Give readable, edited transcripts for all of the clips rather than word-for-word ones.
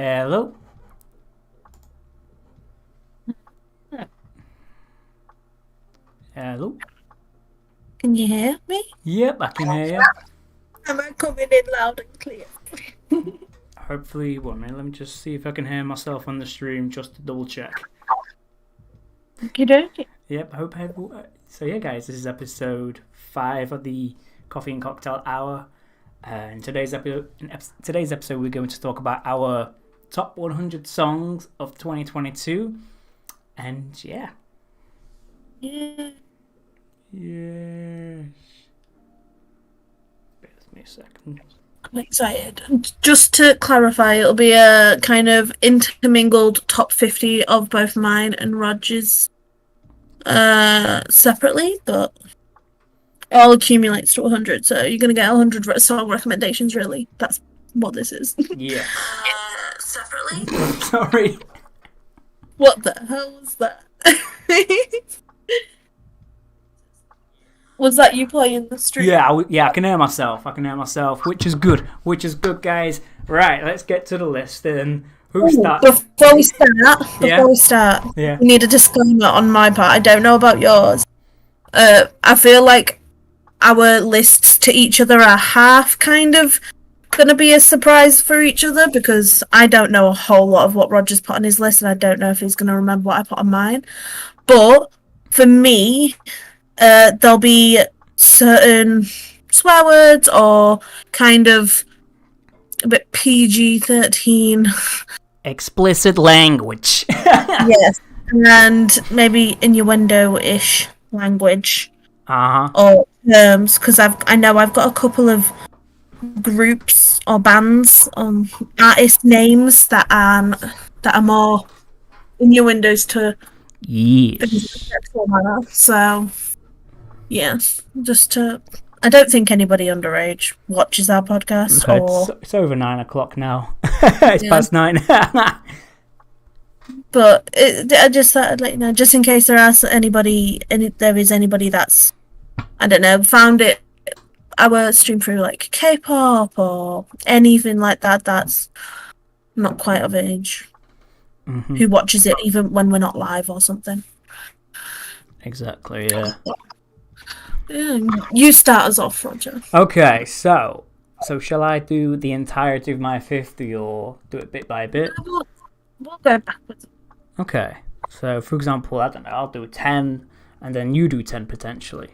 Hello. Hello. Can you hear me? Yep, I can hear you. Am I coming in loud and clear? Hopefully, 1 minute. Let me just see if I can hear myself on the stream just to double check. Okey-dokey. Yep, I hope so. Yeah, guys, this is episode 5 of the Coffee and Cocktail Hour. In today's episode, we're going to talk about our top 100 songs of 2022, and yeah. Yeah. Yes. Bear with me a second. I'm excited. Just to clarify, it'll be a kind of intermingled top 50 of both mine and Roger's separately, but it all accumulates to 100, so you're going to get 100 song recommendations, really. That's what this is. Yeah. Separately? Sorry. What the hell was that? Was that you playing the stream? Yeah, I can hear myself. Which is good. Guys. Right, let's get to the list then. Who starts? Before we start, Yeah. we need a disclaimer on my part. I don't know about yours. I feel like our lists to each other are half kind of going to be a surprise for each other, because I don't know a whole lot of what Roger's put on his list, and I don't know if he's going to remember what I put on mine. But for me, there'll be certain swear words or kind of a bit PG-13. Explicit language. Yes, and maybe innuendo-ish language or terms, because I know I've got a couple of groups or bands, artist names that are more innuendos to sexual manner. So yeah, I don't think anybody underage watches our podcast. It's over 9 o'clock now. It's past 9. But I just thought I'd let you know, just in case there is anybody that's, I don't know, found our stream through like K-pop or anything like that, that's not quite of age. Mm-hmm. Who watches it even when we're not live or something. Exactly, yeah. You start us off, Roger. Okay, so shall I do the entirety of my 50 or do it bit by bit? We'll go backwards. Okay, so for example, I don't know, I'll do 10 and then you do 10 potentially.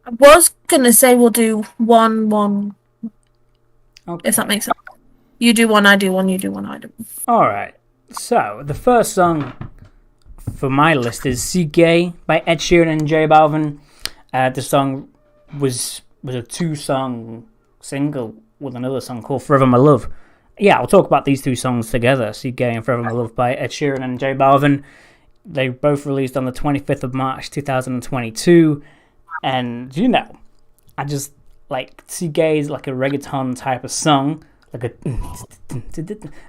I was going to say we'll do one. Okay. If that makes sense. You do one, I do one, you do one, I do one. Alright, so the first song for my list is "See Gay" by Ed Sheeran and J Balvin. The song was a 2-song single with another song called "Forever My Love." Yeah, I'll talk about these 2 songs together, "See Gay" and "Forever My Love" by Ed Sheeran and J Balvin. They both released on the 25th of March 2022, and you know, I just like "See Gay" is like a reggaeton type of song, like a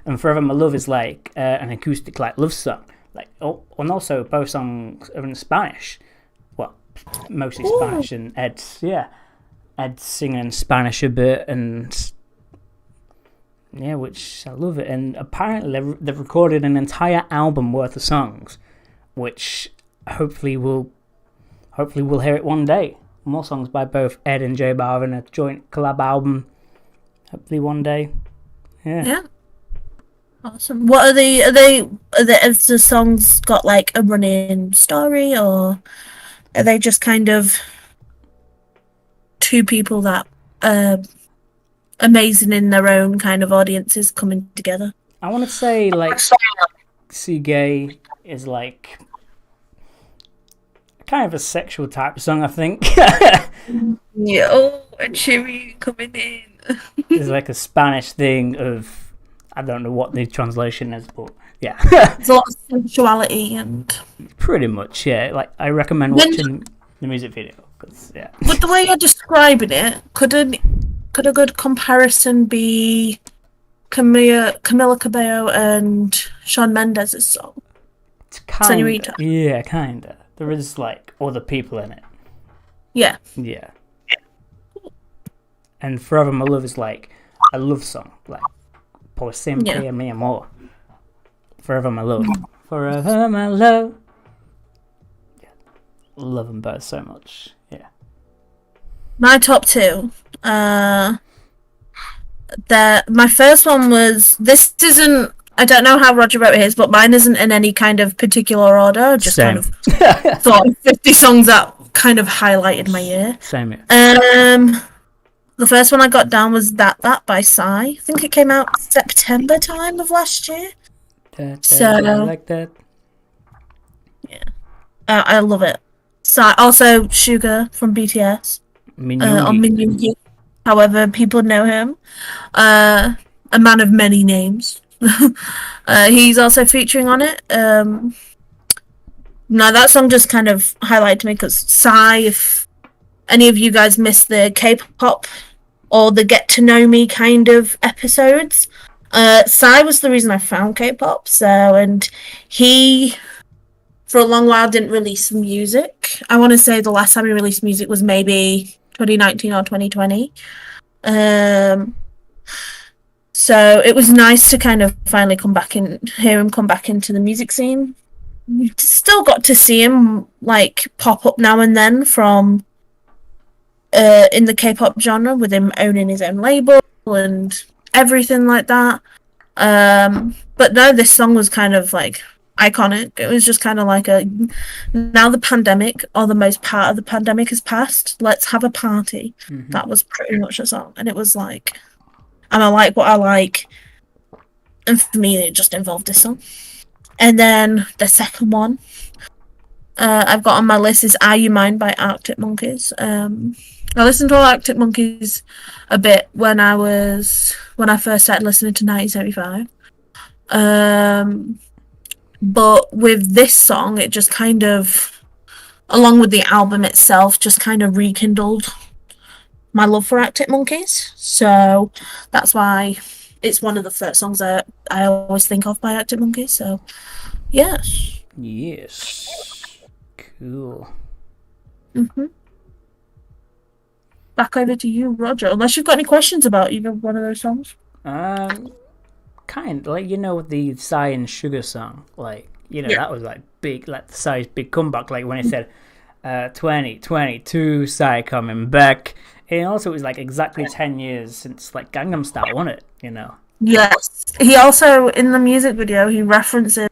and "Forever My Love" is like an acoustic like love song. And also both songs are in Spanish. Well, mostly Spanish, and Ed's singing in Spanish a bit, and yeah, which I love it. And apparently they've recorded an entire album worth of songs, which hopefully we'll hear it one day. More songs by both Ed and J Balvin, a joint collab album. Hopefully one day. Yeah. Awesome. What are has the songs got like a running story, or are they just kind of 2 people that are amazing in their own kind of audiences coming together? I want to say like "See Gay" is like kind of a sexual type of song, I think. Yeah, and Cheery coming in. It's like a Spanish thing of, I don't know what the translation is, but yeah. There's a lot of sensuality and... Pretty much, yeah. Like, I recommend watching the music video, cause, yeah. But the way you're describing it, could a good comparison be Camila Cabello and Shawn Mendes' song? It's Senorita. Yeah, kinda. There is, like, other people in it. Yeah. Yeah. And "Forever My Love" is like a love song, like Por siempre mi amor, forever my love, forever my love. Yeah, love them both so much. Yeah. My top two. My first one was, this isn't, I don't know how Roger wrote his, but mine isn't in any kind of particular order. I just Same. kind of thought 50 songs that kind of highlighted my year. Same here. The first one I got down was That by Psy. I think it came out September time of last year. So I like that. Yeah, I love it. Psy, also Suga from BTS. On Minyoongi, however people know him. A man of many names. He's also featuring on it. No, that song just kind of highlighted me because Psy, if any of you guys missed the K-pop or the Get to Know Me kind of episodes, Psy was the reason I found K-pop. And he, for a long while, didn't release music. I want to say the last time he released music was maybe 2019 or 2020. So it was nice to kind of finally hear him come back into the music scene. Still got to see him like pop up now and then from in the K-pop genre, with him owning his own label and everything like that. But no, this song was kind of like iconic. It was just kind of like now the pandemic, or the most part of the pandemic, has passed. Let's have a party. Mm-hmm. That was pretty much the song, and it was like, and I like what I like, and for me, it just involved this song. And then the second one I've got on my list is Are You Mine by Arctic Monkeys. I listened to Arctic Monkeys a bit when I first started listening to 1975. But with this song, it just kind of, along with the album itself, just kind of rekindled my love for Arctic Monkeys. So that's why it's one of the first songs that I always think of by Arctic Monkeys. So, yes. Yes. Cool. Mm-hmm. Back over to you, Roger. Unless you've got any questions about either one of those songs. Kind, like, the Psy and Sugar song, like, that was like big, like the Psy's big comeback, like when it said 2022 Psy coming back. And also it was like exactly 10 years since like Gangnam Style, wasn't it? Yes. He also, in the music video, he references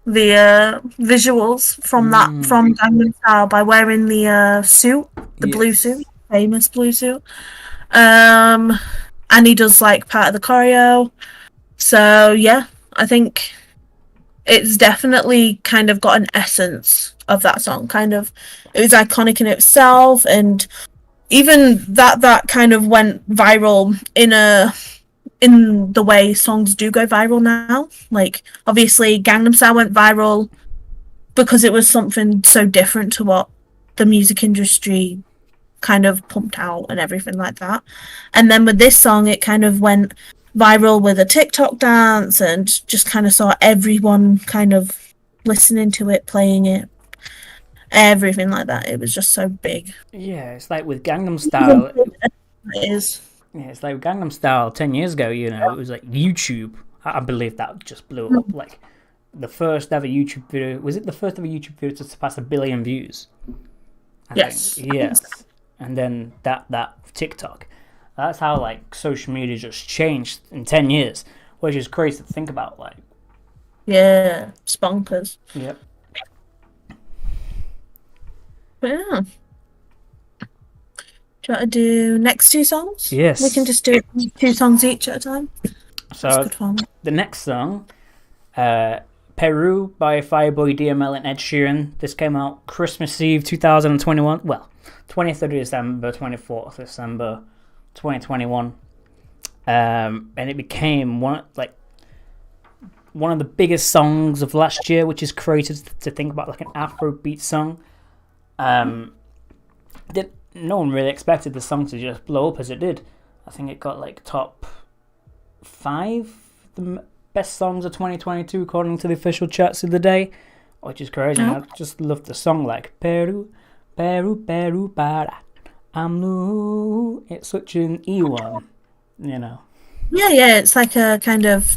the visuals from Gangnam Style by wearing the suit, blue suit, famous blue suit. And he does like part of the choreo. So yeah, I think it's definitely kind of got an essence of that song. Kind of, it was iconic in itself, and even that kind of went viral in the way songs do go viral now. Like, obviously Gangnam Style went viral because it was something so different to what the music industry kind of pumped out and everything like that. And then with this song, it kind of went viral with a TikTok dance, and just kind of saw everyone kind of listening to it, playing it, everything like that. It was just so big. Yeah, it's like with Gangnam Style. It is. Yeah, it's like Gangnam Style 10 years ago, it was like YouTube. I believe that just blew up. Like, the first ever YouTube video, was it the first ever YouTube video to surpass 1 billion views? Yes. Yes. And then that TikTok. That's how, like, social media just changed in 10 years, which is crazy to think about, like. Yeah, sponkers. Yep. But yeah. Do you want to do next two songs? Yes. We can just do 2 songs each at a time. So, good fun. The next song, Peru by Fireboy DML and Ed Sheeran. This came out Christmas Eve 2021. Well, 23rd of December, 24th of December 2021. And it became one of the biggest songs of last year, which is crazy to think about, like an Afrobeat song. No one really expected the song to just blow up as it did. I think it got like top 5 the best songs of 2022 according to the official charts of the day, which is crazy. I just love the song, like Peru, Peru, Peru, para, I'm new. It's such an E1, Yeah, it's like a kind of.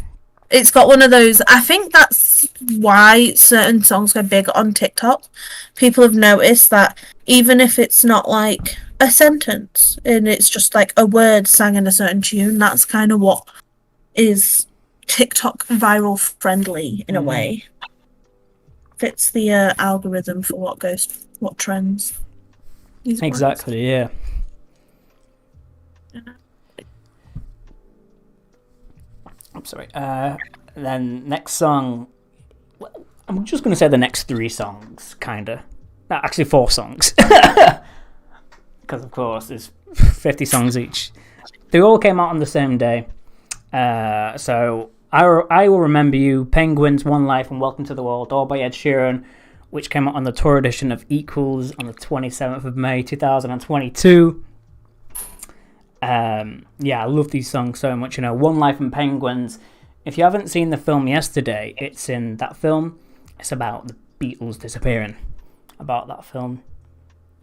It's got one of those. I think that's why certain songs go big on TikTok. People have noticed that even if it's not like a sentence and it's just like a word sang in a certain tune, that's kind of what is TikTok viral friendly in a way. Fits the algorithm for what trends. Exactly, yeah. I'm sorry. Then next song. I'm just going to say the next 3 songs, kind of. Actually, 4 songs. Because, of course, there's 50 songs each. They all came out on the same day. So, I Will Remember You, Penguins, One Life, and Welcome to the World, all by Ed Sheeran, which came out on the tour edition of Equals on the 27th of May, 2022. I love these songs so much. One Life and Penguins. If you haven't seen the film Yesterday, it's in that film. It's about the Beatles disappearing. About that film.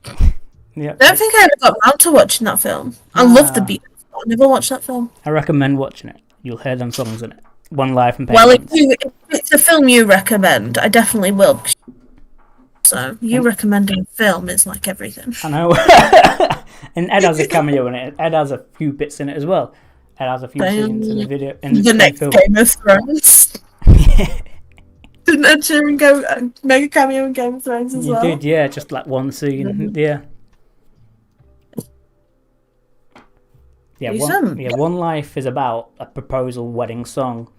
I don't think I ever got around to watching that film. I love the Beatles. I never watched that film. I recommend watching it. You'll hear them songs in it. One Life and Penguins. Well, if it's a film you recommend, I definitely will. So, you recommending film is like everything. I know. And Ed has a cameo in it. Ed has a few bits in it as well. Ed has a few scenes in the video. In the next film. Game of Thrones. Didn't Ed Sheeran make a cameo in Game of Thrones as well? You did, yeah. Just like one scene. Yeah. One Life is about a proposal wedding song.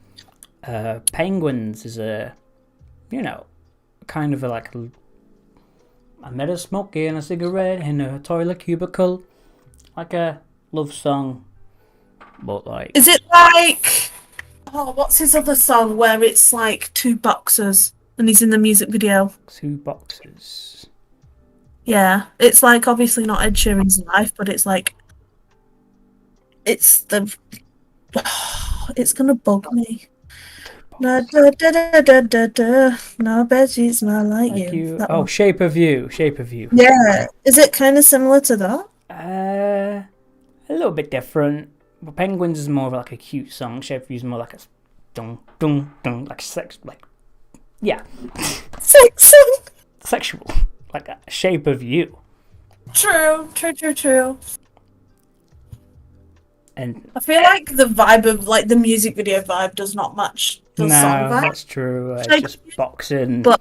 Penguins is kind of I met a smoky and a cigarette in a toilet cubicle. Like a love song. But like... Is it like... Oh, what's his other song where it's like 2 boxers and he's in the music video? 2 boxers. Yeah. It's like obviously not Ed Sheeran's Life, but it's like... It's the... It's gonna bug me. No, bet you smell like you. Oh, Shape of You. Yeah. Is it kind of similar to that? A little bit different. But Penguins is more of like a cute song. Shape of You is more like a dun dun dun, like sex, like yeah. Sexual. Like a Shape of You. True. And I feel like the vibe of like the music video vibe does not match the song vibe. That's true. It's just boxing. But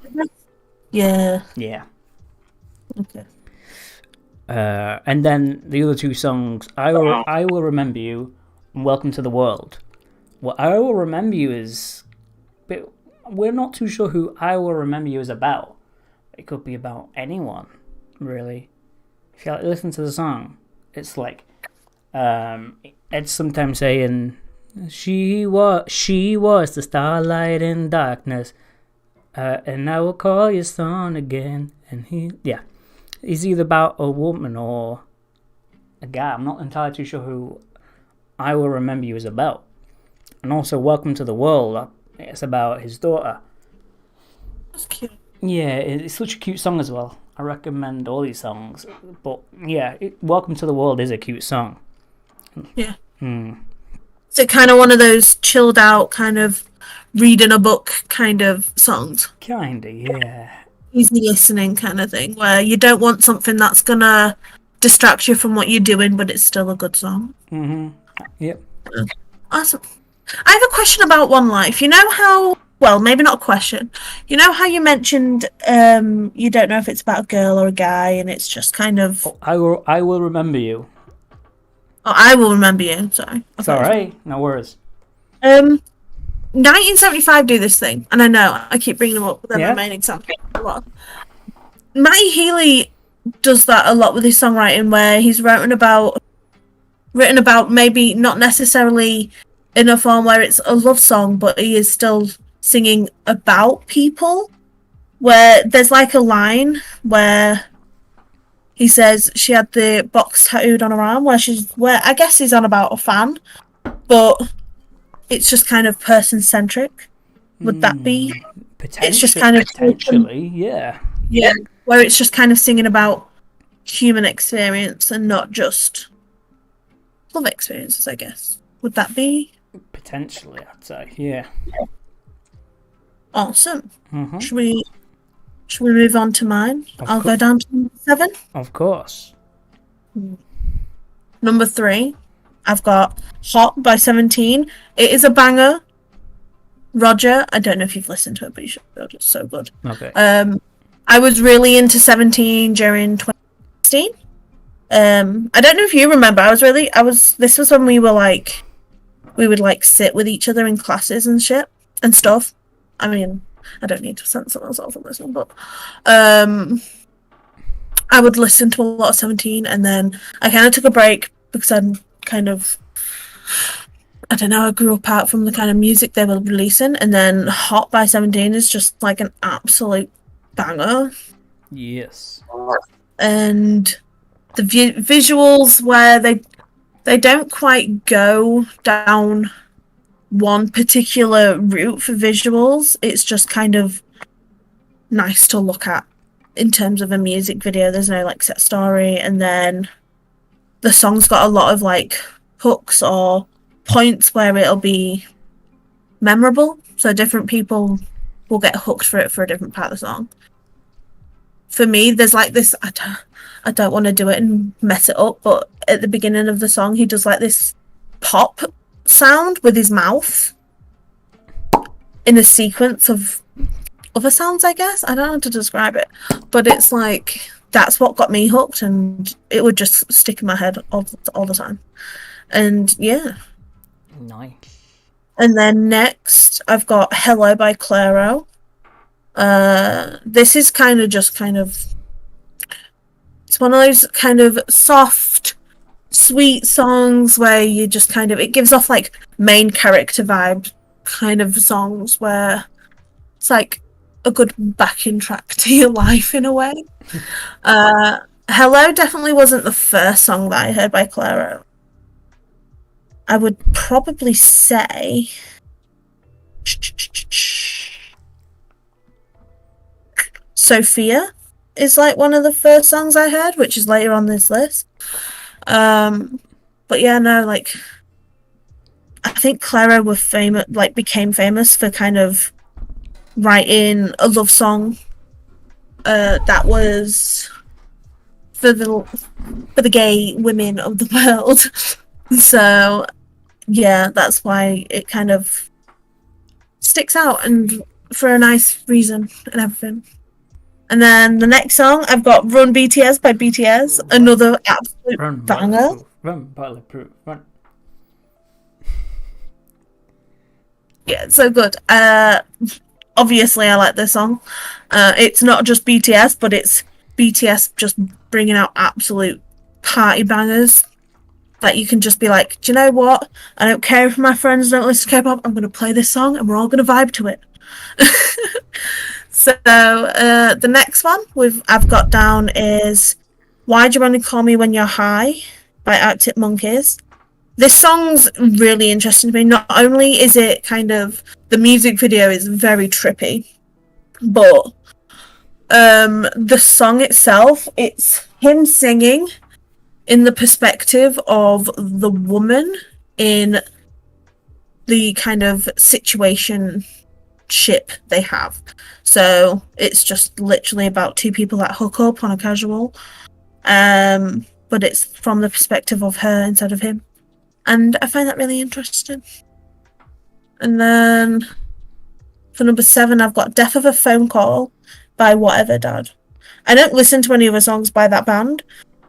yeah. Okay. And then the other 2 songs, I Will Remember You and Welcome to the World. What I Will Remember You is... But we're not too sure who I Will Remember You is about. It could be about anyone, really. If you listen to the song, it's like... Ed's sometimes saying, she was the starlight in darkness, and I will call your son again. And he's either about a woman or a guy. I'm not entirely too sure who I Will Remember You is about. And also, Welcome to the World, it's about his daughter. That's cute. Yeah, it's such a cute song as well. I recommend all these songs. But yeah, Welcome to the World is a cute song. Yeah. Is it kind of one of those chilled out, kind of reading a book kind of songs? Kinda, yeah. Easy listening kind of thing, where you don't want something that's gonna distract you from what you're doing, but it's still a good song. Yep. Awesome. I have a question about One Life. You know how... Well, maybe not a question. You know how you mentioned you don't know if it's about a girl or a guy, and it's just kind of... I will remember you. Oh, I Will Remember You. Sorry. It's alright. No worries. 1975 do this thing, and I know I keep bringing them up, but they're my main example. Matty Healy does that a lot with his songwriting, where he's written about maybe not necessarily in a form where it's a love song, but he is still singing about people. Where there's like a line where he says she had the box tattooed on her arm, where I guess he's on about a fan, but it's just kind of person-centric. Would that be? It's just kind of potentially, yeah. Yeah, where it's just kind of singing about human experience and not just love experiences, I guess. Would that be Potentially, I'd say. Yeah. Awesome. Mm-hmm. Should we move on to mine? I'll go down to number 7. Of course. Number 3, I've got Hot by 17. It is a banger. Roger, I don't know if you've listened to it, but you should. It's so good. Okay. I was really into 17 during 2016. I don't know if you remember. This was when we would like sit with each other in classes and shit and stuff. I mean, I don't need to censor myself on this one, but I would listen to a lot of 17, and then I kind of took a break because I'm kind of, I don't know, I grew apart from the kind of music they were releasing, and then Hot by 17 is just like an absolute banger. Yes. And the visuals where they don't quite go down one particular route for visuals. It's just kind of nice to look at in terms of a music video. There's no like set story, and then the song's got a lot of like hooks or points where it'll be memorable, so different people will get hooked for it for a different part of the song. For me, there's like this, I don't want to do it and mess it up, but at the beginning of the song he does like this pop sound with his mouth in a sequence of other sounds, I guess. I don't know how to describe it, but it's like that's what got me hooked, and it would just stick in my head all the time. And yeah. Nice. And then next, I've got Hello by Clairo. This is kind of, it's one of those kind of soft, sweet songs where you just kind of, it gives off like main character vibe kind of songs where it's like a good backing track to your life in a way. Hello definitely wasn't the first song that I heard by Clairo. I would probably say Sophia is like one of the first songs I heard, which is later on this list. But yeah, no, like I think Clairo became famous for kind of writing a love song that was for the gay women of the world. So yeah, that's why it kind of sticks out, and for a nice reason and everything. And then the next song, I've got Run BTS by BTS, another absolute banger. Run, bulletproof, run. Yeah, it's so good. Obviously, I like this song. It's not just BTS, but it's BTS just bringing out absolute party bangers. Like, you can just be like, do you know what? I don't care if my friends don't listen to K-pop. I'm going to play this song and we're all going to vibe to it. So, the next one I've got down is Why'd You Only Call Me When You're High by Arctic Monkeys. This song's really interesting to me. Not only is it kind of, the music video is very trippy, but the song itself, it's him singing in the perspective of the woman in the kind of situation ship they have. So it's just literally about two people that hook up on a casual, but it's from the perspective of her instead of him, and I find that really interesting. And then for number 7, I've got Death of a Phone Call by Whatever Dad. I don't listen to any other songs by that band,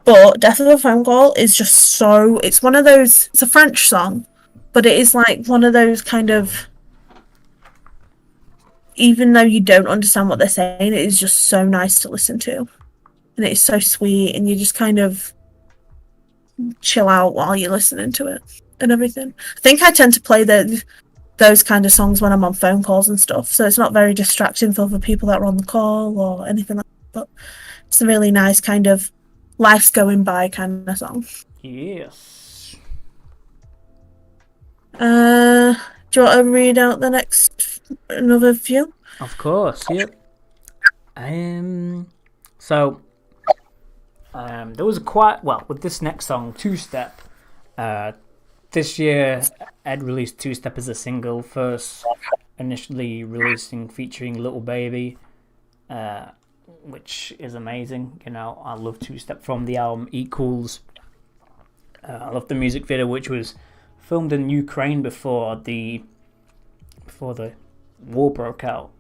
but Death of a Phone Call is just so, it's one of those, it's a French song, but it is like one of those kind of, even though you don't understand what they're saying, it is just so nice to listen to. And it's so sweet, and you just kind of chill out while you're listening to it and everything. I think I tend to play those kind of songs when I'm on phone calls and stuff, so it's not very distracting for other people that are on the call or anything like that. But it's a really nice kind of life's going by kind of song. Yes. Do you want to read out the next, another few? Of course, yep. So, there was with this next song, Two Step, this year, Ed released Two Step as a single, first initially releasing featuring Little Baby, which is amazing. You know, I love Two Step from the album Equals. I love the music video, which was filmed in Ukraine before the war broke out.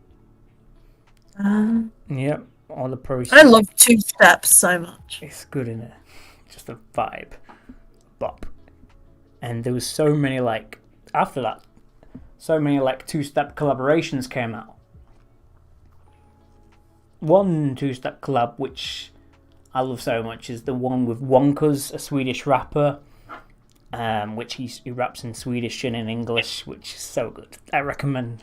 Yep, all the proceeds. I love Two Steps so much. It's good, in it? Just a vibe, bop. And there was so many after that, so many two-step collaborations came out. One two-step collab which I love so much is the one with Wonkus, a Swedish rapper, which he raps in Swedish and in English, which is so good. I recommend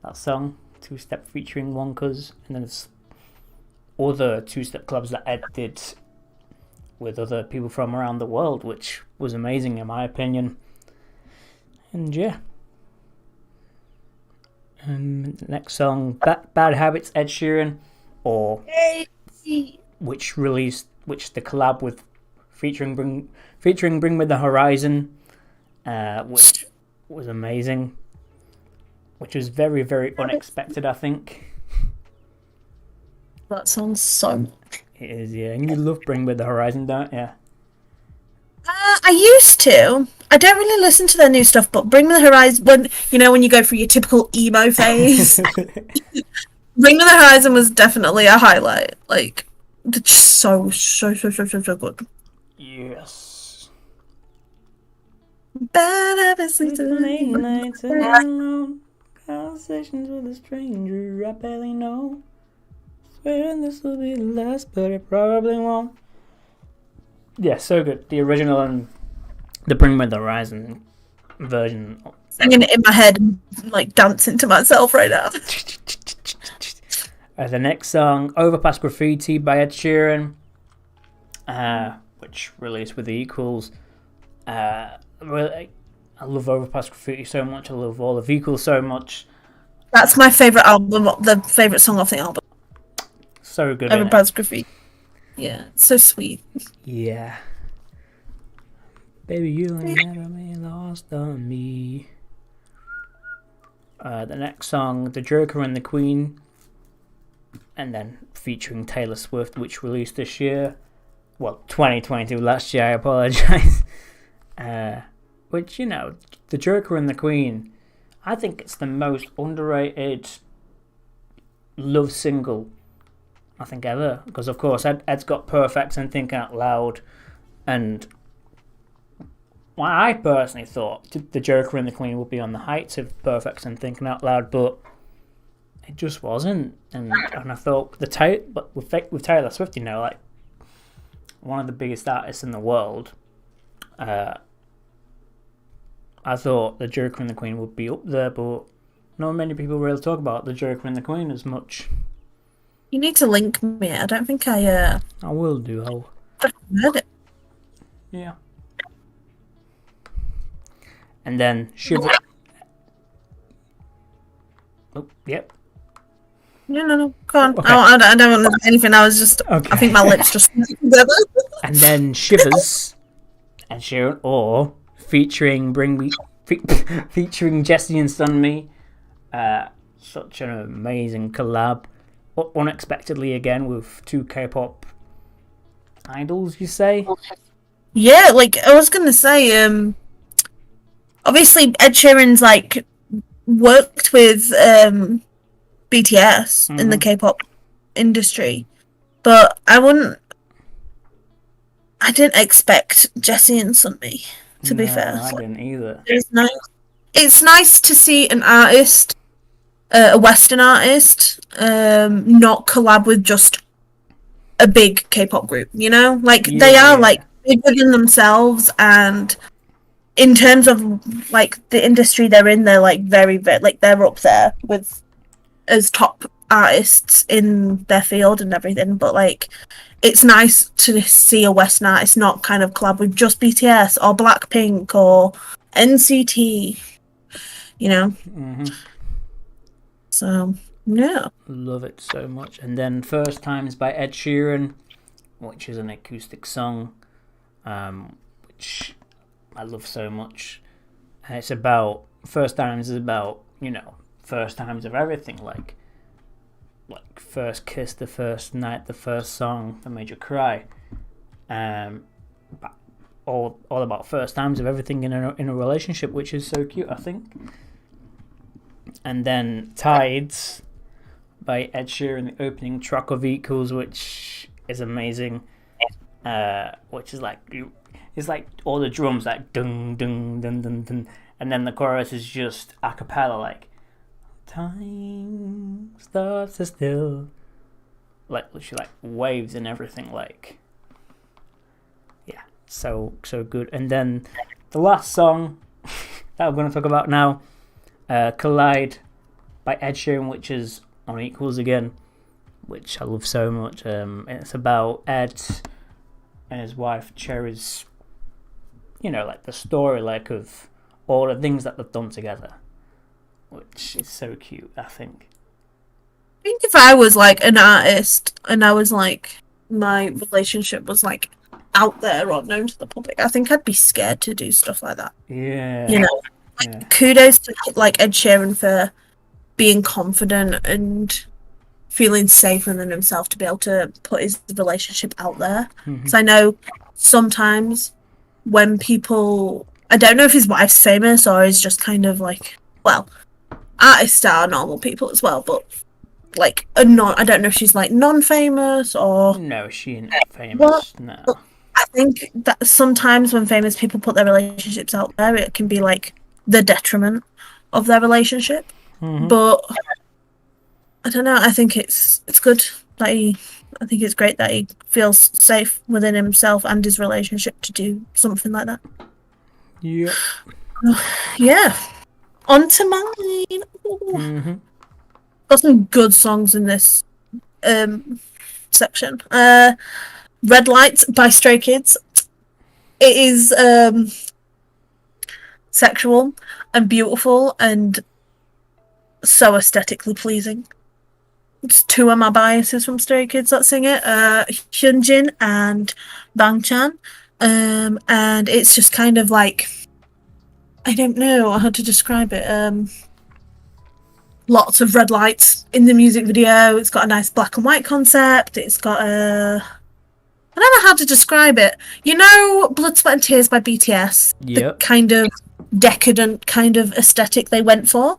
that song, Two Step featuring Wonkus. And then there's other two-step collabs that Ed did with other people from around the world, which was amazing in my opinion. And yeah. Next song, Bad Habits, Ed Sheeran, or which the collab with featuring Bring Me the Horizon, which was amazing, which was very, very unexpected, I think. That sounds so much. It is, yeah. And you love Bring Me the Horizon, don't you? I used to. I don't really listen to their new stuff, but Bring Me the Horizon, when you go through your typical emo phase, Bring Me the Horizon was definitely a highlight. Like, it's just so good. Yes. Bad habits lead to late nights alone, conversations with a stranger I barely know. Swearing this will be the last, but it probably won't. Yeah, so good. The original and the Bring Me the Horizon version. Singing it in my head and dancing to myself right now. The next song, Overpass Graffiti by Ed Sheeran, which released with the Equals. Really, I love Overpass Graffiti so much. I love all of Equals so much. That's my favourite album, the favourite song off the album. So good. Overpass Graffiti. Yeah, it's so sweet. Yeah. Baby, you ain't never been lost on me. The next song, The Joker and the Queen, and then featuring Taylor Swift, which released this year. Well, 2022, last year, I apologise. Which, The Joker and the Queen, I think it's the most underrated love single, I think, ever. Because, of course, Ed's got Perfect and Thinking Out Loud. And I personally thought The Joker and the Queen would be on the heights of Perfect and Thinking Out Loud, but it just wasn't. And I thought, with Taylor Swift, one of the biggest artists in the world, I thought The Joker and the Queen would be up there, but not many people really talk about The Joker and the Queen as much. You need to link me. I don't think I will do. I've heard it. Yeah. And then Shiver. Oh, yep. No. Go on. Okay. I don't want to say anything. I was just. Okay. I think my lips just together. And then Shivers and Sheeran, or featuring featuring Jesse and Sunmi. Such an amazing collab. Unexpectedly again with two K-pop idols, you say? Yeah, I was gonna say, obviously Ed Sheeran's worked with BTS in the K-pop industry, but I didn't expect Jesse and Sunmi, to be fair. I didn't either. It's nice to see an artist, a Western artist, not collab with just a big K-pop group, They are bigger than themselves, and in terms of the industry they're in, they're very, very they're up there with as top artists in their field and everything. But it's nice to see a Western artist not kind of collab with just BTS or Blackpink or NCT, Mm-hmm. So, yeah. Love it so much. And then First Times by Ed Sheeran, which is an acoustic song, which I love so much. And it's about first times. Is about first times of everything, like first kiss, the first night, the first song that made you cry. But all about first times of everything in a relationship, which is so cute, I think. And then Tides by Ed Sheeran, the opening track of Equals, which is amazing. Which is it's like all the drums like dun dun dun dun dun, and then the chorus is just a cappella, like time starts to still, like literally like waves and everything, like yeah, so good. And then the last song that I'm going to talk about now, Collide by Ed Sheeran, which is on Equals again, which I love so much. It's about Ed and his wife Cherry's, like the story, like of all the things that they've done together, which is so cute, I think. I think if I was like an artist and I was like, my relationship was like out there or known to the public, I think I'd be scared to do stuff like that. Yeah. Kudos to like Ed Sheeran for being confident and feeling safe within himself to be able to put his relationship out there. Because I know sometimes when people, I don't know if his wife's famous or is just kind of like, well, artists are normal people as well, but like I don't know if she's like non-famous or no, she ain't famous. No, I think that sometimes when famous people put their relationships out there, it can be like the detriment of their relationship. But I don't know. I think it's good that I think it's great that he feels safe within himself and his relationship to do something like that. Yeah. Yeah. On to mine. Got some good songs in this section. Red Lights by Stray Kids. It is sexual and beautiful and so aesthetically pleasing. It's two of my biases from Stray Kids that sing it, Hyunjin and Bangchan, and it's just kind of like, I don't know how to describe it. Lots of red lights in the music video. It's got a nice black and white concept. It's got I don't know how to describe it. Blood, Sweat and Tears by BTS. Yep. The kind of decadent kind of aesthetic they went for.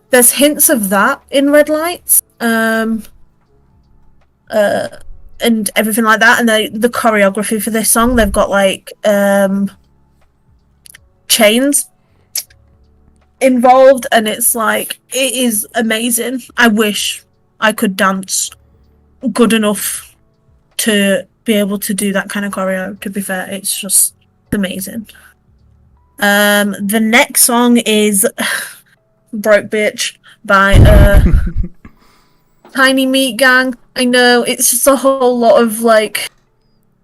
There's hints of that in Red Lights, and everything like that. And the choreography for this song, they've got like chains involved, and it's like, it is amazing. I wish I could dance good enough to be able to do that kind of choreo. To be fair, it's just amazing. The next song is Broke Bitch by Tiny Meat Gang. I know, it's just a whole lot of like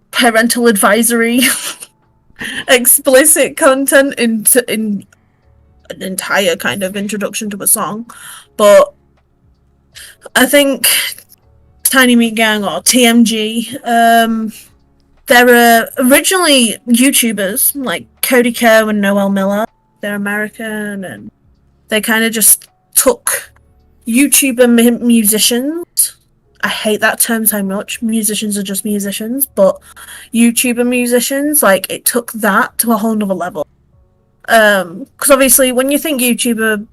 parental advisory explicit content in an entire kind of introduction to a song, but I think Tiny Meat Gang, or TMG, they're originally YouTubers like Cody Ko and Noel Miller. They're American, and they kind of just took YouTuber musicians. I hate that term so much. Musicians are just musicians, but YouTuber musicians, like, it took that to a whole nother level. Because obviously when you think YouTuber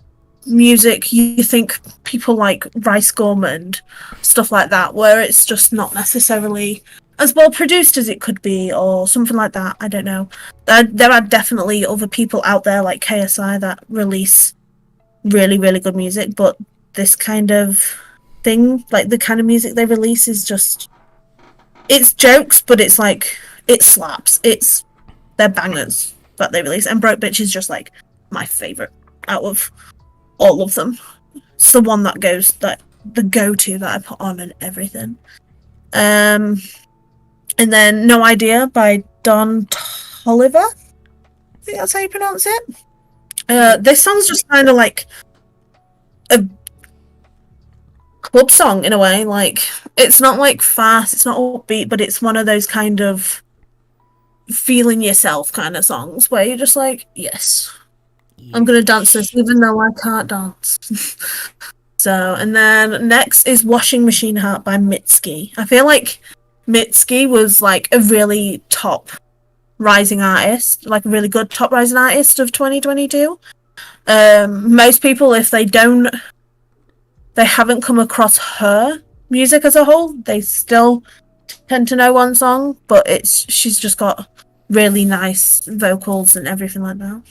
music, you think people like Rice Gum and stuff like that, where it's just not necessarily as well produced as it could be, or something like that. I don't know. There are definitely other people out there like KSI that release really, really good music, but this kind of thing, like the kind of music they release, is just, it's jokes, but it's like, it slaps. They're bangers that they release, and Broke Bitch is just like my favourite out of all of them. It's the one that goes, that the go-to that I put on and everything. And then No Idea by Don Toliver. I think that's how you pronounce it. This song's just kind of like a club song in a way. Like, it's not like fast, it's not upbeat, but it's one of those kind of feeling yourself kind of songs where you're just like, yes, I'm gonna dance this even though I can't dance. So, and then next is Washing Machine Heart by Mitski. I feel like Mitski was like a really top rising artist, like a really good top rising artist of 2022. Most people, if they haven't come across her music as a whole, they still tend to know one song, but she's just got really nice vocals and everything like that.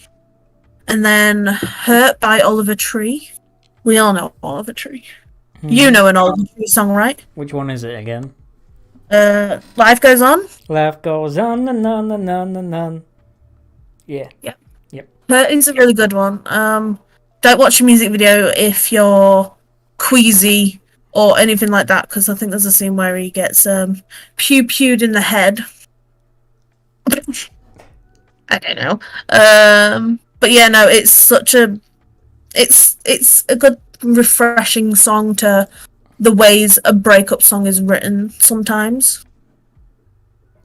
And then Hurt by Oliver Tree. We all know Oliver Tree. You know an Oliver Tree song, right? Which one is it again? Life Goes On. Life goes on and on and on and on. Yeah. Yep. Yep. Hurt is a really good one. Don't watch the music video if you're queasy or anything like that, because I think there's a scene where he gets pew-pewed in the head. I don't know. But yeah, no, it's such a it's a good refreshing song to the ways a breakup song is written sometimes.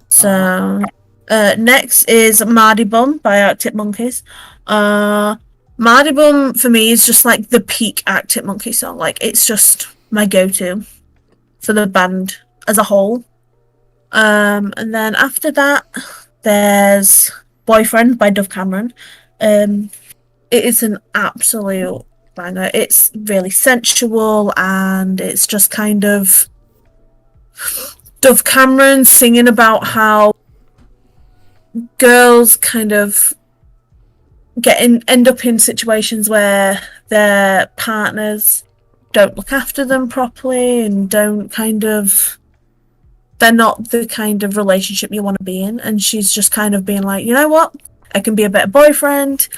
So next is Mardy Bum by Arctic Monkeys. Mardy Bum for me is just like the peak Arctic Monkeys song. Like, it's just my go-to for the band as a whole. And then after that, there's Boyfriend by Dove Cameron. It is an absolute banger. It's really sensual, and it's just kind of Dove Cameron singing about how girls kind of end up in situations where their partners don't look after them properly and they're not the kind of relationship you want to be in. And she's just kind of being like, you know what? I can be a better boyfriend.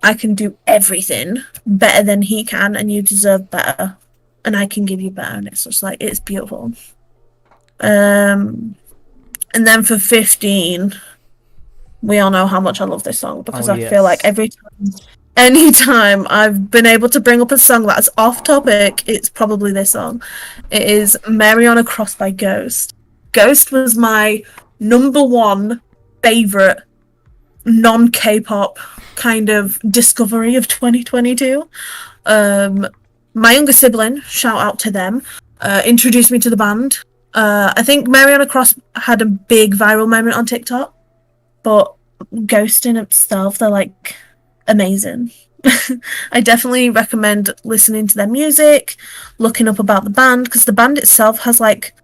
I can do everything better than he can, and you deserve better. And I can give you better. And it's just like, it's beautiful. And then for 15, we all know how much I love this song, because I feel like anytime I've been able to bring up a song that's off topic, it's probably this song. It is Mary on a Cross by Ghost. Ghost was my number one favourite non-K-pop kind of discovery of 2022. My younger sibling, shout out to them, introduced me to the band. I think Mary on a Cross had a big viral moment on TikTok, but Ghost in itself, they're like amazing. I definitely recommend listening to their music, looking up about the band, because the band itself has, like,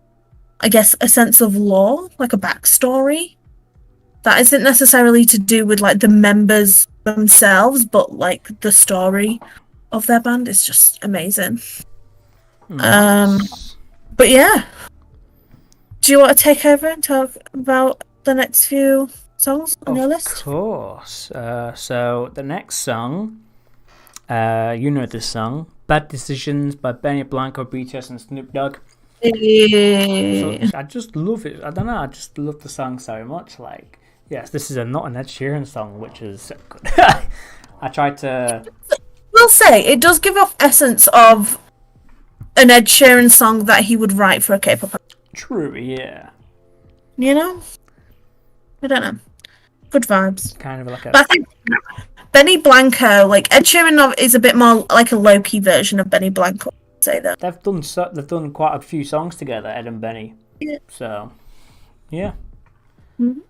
I guess, a sense of lore, like a backstory that isn't necessarily to do with like the members themselves, but like the story of their band is just amazing. But yeah, do you want to take over and talk about the next few songs on your list? Of course. So the next song, you know this song, Bad Decisions by Benny Blanco, BTS and Snoop Dogg. So I just love it. I don't know, I just love the song so much. Like, yes, this is not an Ed Sheeran song, which is good. I tried to... We'll say, it does give off essence of an Ed Sheeran song that he would write for a K-pop. True, yeah. You know? I don't know. Good vibes. Kind of like a... But I think Benny Blanco, like, Ed Sheeran is a bit more like a low-key version of Benny Blanco, I'd say that. They've done quite a few songs together, Ed and Benny. Yeah. So, yeah. Mm-hmm.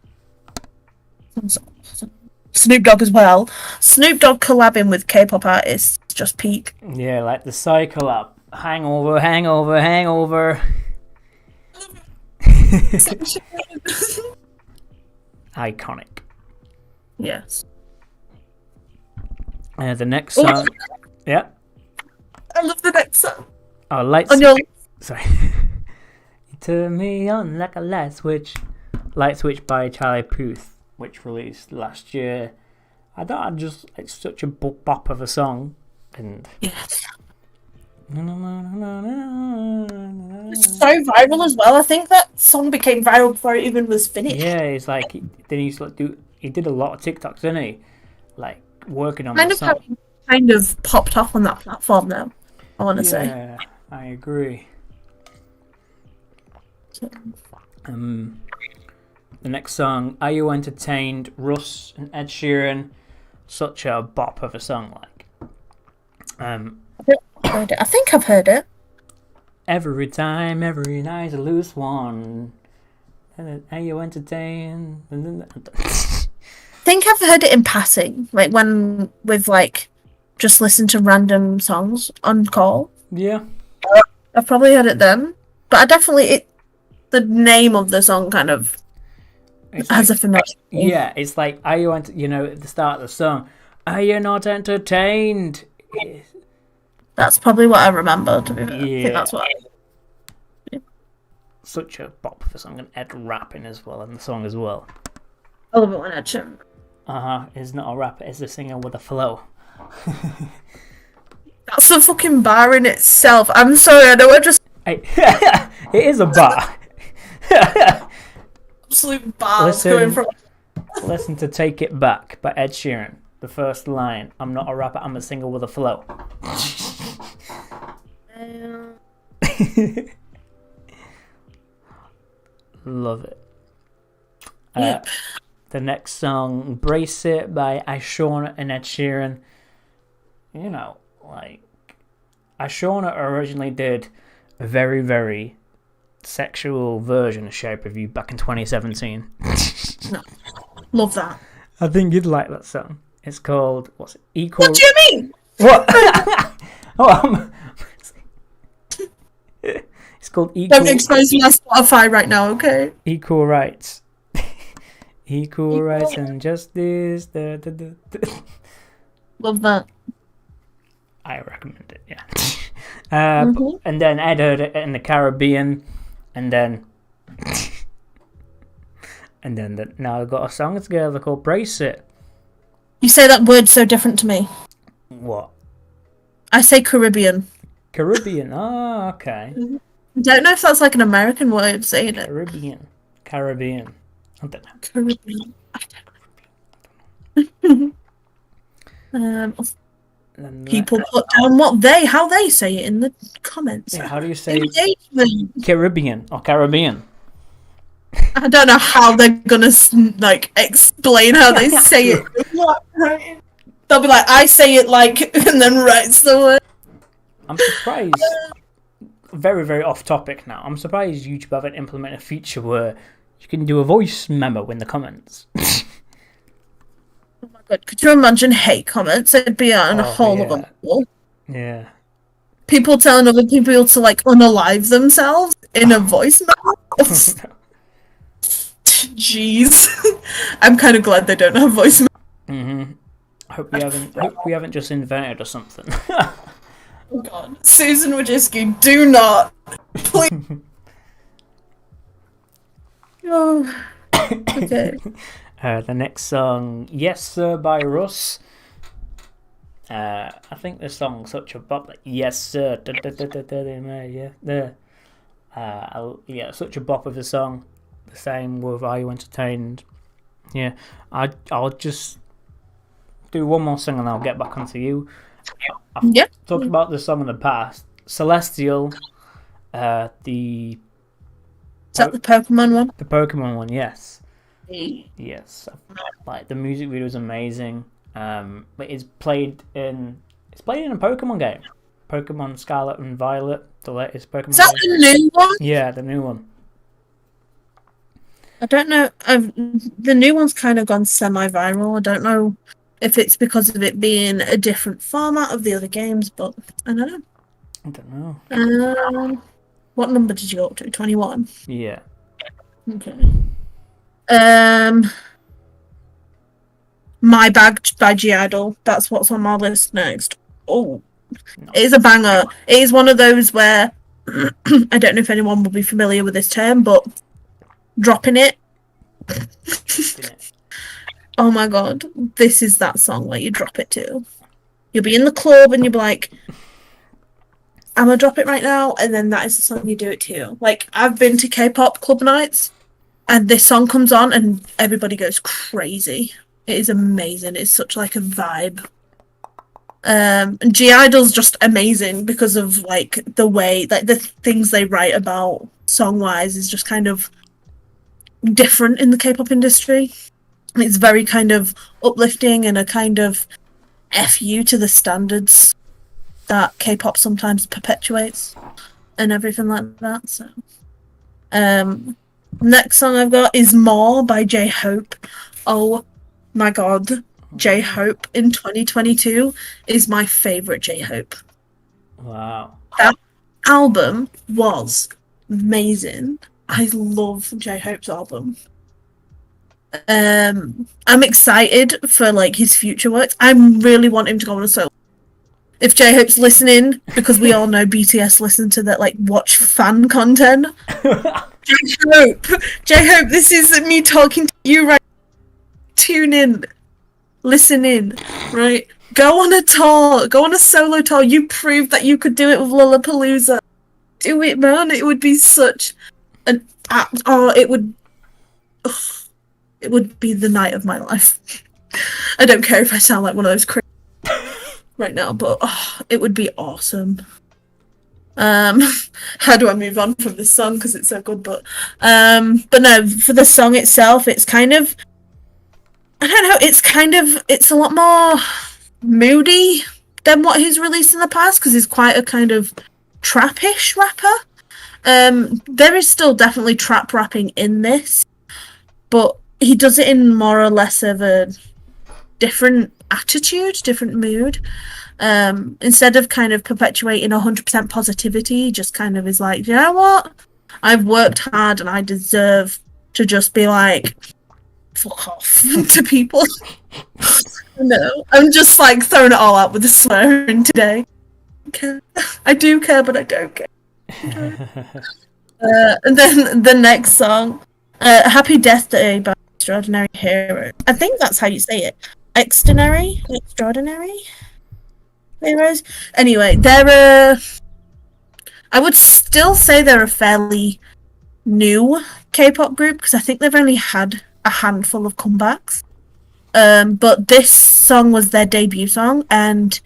Snoop Dogg as well. Snoop Dogg collabing with K-pop artists, just peak. Yeah, like the Psy collab. Hangover, hangover, hangover. Iconic. Yes. The next song. Yeah. I love the next song. Oh, light on your... Sorry. You turn me on like a light switch. Light Switch by Charlie Puth, which released last year. It's such a bop of a song, and yes, it's so viral as well. I think that song became viral before it even was finished. Yeah, it's like he did a lot of TikToks, didn't he? Like working on kind that of song. Kind of popped off on that platform now, I want to say. Yeah, I agree. The next song, Are You Entertained? Russ and Ed Sheeran. Such a bop of a song, like. I think I've heard it. Every time, every night, a loose one. Are you entertained? I think I've heard it in passing, like when we've like just listened to random songs on call. Yeah. I've probably heard it then, but I definitely the name of the song kind of has a familiar. Yeah, it's like, are you at the start of the song? Are you not entertained? That's probably what I remember. To be fair. Yeah. I think that's what. Such a bop for song, and Ed rapping as well in the song as well. I love it when Ed Sheeran. He's not a rapper, he's a singer with a flow. That's a fucking bar in itself. I'm sorry, I know I just. Hey, it is a bar. Absolute bars going from. Listen to Take It Back by Ed Sheeran. The first line, I'm not a rapper, I'm a singer with a flow. Love it. Yep. The next song, Brace It by Ashona and Ed Sheeran. You know, like, Ashona originally did a very, very sexual version of Shape of You back in 2017. No. Love that. I think you'd like that song. It's called, what's it? Equal. What do you mean? What? It's called Equal. Don't expose my Spotify right now, okay? Equal Rights. Equal Rights and Justice. Love that. I recommend it, yeah. And then Ed heard it in the Caribbean, and then now I've got a song together called Brace It. You say that word so different to me. What? I say Caribbean. Caribbean. Oh, okay. I don't know if that's like an American way of saying it. Caribbean. I don't know. Caribbean. I don't know. People put down how they say it in the comments. Yeah, how do you say Engagement. Caribbean or Caribbean? I don't know how they're gonna like explain how they say it. They'll be like, I say it like, and then writes the word. I'm surprised. Very, very off topic now. I'm surprised YouTube haven't implemented a feature where you can do a voice memo in the comments. Oh my god, could you imagine hate comments? It'd be on a whole of them. Yeah. People telling other people to like unalive themselves in a voice memo. Jeez. I'm kind of glad they don't have voice memo. Mm-hmm. Hope we haven't just invented or something. Oh god. Susan Wojcicki, do not. Please. Oh. Okay. The next song, Yes Sir by Russ. I think the song's such a bop, like Yes Sir. Yeah, such a bop of a song. The same with Are You Entertained? Yeah, I'll just do one more song and I'll get back onto you. I've talked about this song in the past. Celestial, Is that the Pokemon one? The Pokemon one, yes. Yes. Like, the music video is amazing. But it's played in a Pokemon game. Pokemon Scarlet and Violet, the latest Pokemon Is that game. the new one? Yeah, the new one. I don't know. The new one's kind of gone semi-viral. I don't know if it's because of it being a different format of the other games, but I don't know. What number did you go up to? 21? Yeah. Okay. My Bag by G-Idol. That's what's on my list next. Oh, no. It is a banger. It is one of those where I don't know if anyone will be familiar with this term, but dropping it. Oh my god, this is that song where you drop it to. You'll be in the club and you'll be like, I'm gonna drop it right now, and then that is the song you do it to. Like, I've been to K-pop club nights, and this song comes on and everybody goes crazy. It is amazing. It's such like a vibe. And G-Idol's just amazing because of like the way, like the things they write about song-wise is just kind of different in the K-pop industry. It's very kind of uplifting and a kind of FU to the standards that K-pop sometimes perpetuates and everything like that. So, next song I've got is More by J-Hope. Oh my god, J-Hope in 2022 is my favourite J-Hope. Wow. That album was amazing. I love J-Hope's album. I'm excited for like his future works. I really want him to go on a solo. If J-Hope's listening, because we all know BTS listen to that, like, watch fan content. J-Hope, this is me talking to you right. Tune in, listen in, right? Go on a tour, go on a solo tour. You proved that you could do it with Lollapalooza. Do it, man. It would be such an it would be the night of my life. I don't care if I sound like one of those crazy right now, but it would be awesome. How do I move on from this song because it's so good? But no, for the song itself, it's kind of, I don't know, it's a lot more moody than what he's released in the past because he's quite a kind of trappish rapper. There is still definitely trap rapping in this, but he does it in more or less of a different attitude, different mood. Instead of kind of perpetuating 100% positivity, he just kind of is like, you know what? I've worked hard and I deserve to just be like, fuck off to people. No, I'm just like throwing it all out with the swearing today. I do care, but I don't care. And then the next song, Happy Death Day by Extraordinary Hero. I think that's how you say it. Extraordinary Heroes. Anyway, they're I would still say they're a fairly new K-pop group because I think they've only had a handful of comebacks. But this song was their debut song, and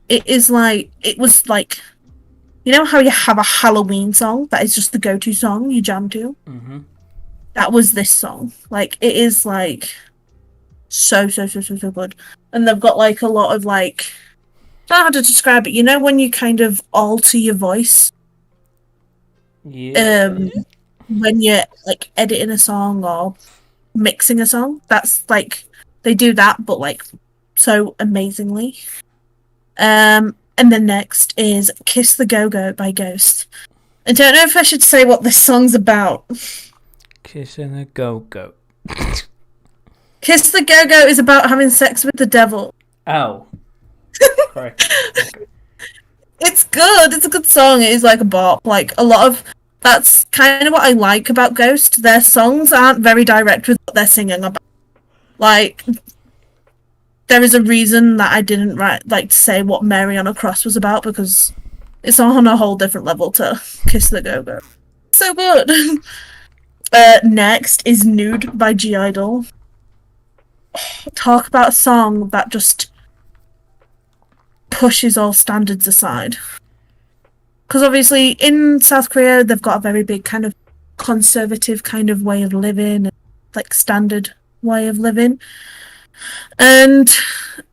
it was like, you know how you have a Halloween song that is just the go-to song you jam to? Mm-hmm. That was this song. Like, it is like so good. And they've got like a lot of like, I don't know how to describe it. You know when you kind of alter your voice? Yeah. When you're like editing a song or mixing a song, that's like, they do that, but like so amazingly. And then next is Kiss the Go-Go by Ghost. I don't know if I should say what this song's about. Kissing a go-go. Kiss the Go-Go is about having sex with the devil. Oh. Correct. It's good. It's a good song. It is like a bop. Like a lot of, that's kind of what I like about Ghost. Their songs aren't very direct with what they're singing about. Like, there is a reason that I didn't like to say what Mary on a Cross was about because it's on a whole different level to Kiss the Go-Go. So good. Next is Nude by G-Idol. Talk about a song that just pushes all standards aside. Because obviously in South Korea they've got a very big kind of conservative kind of way of living, like standard way of living. And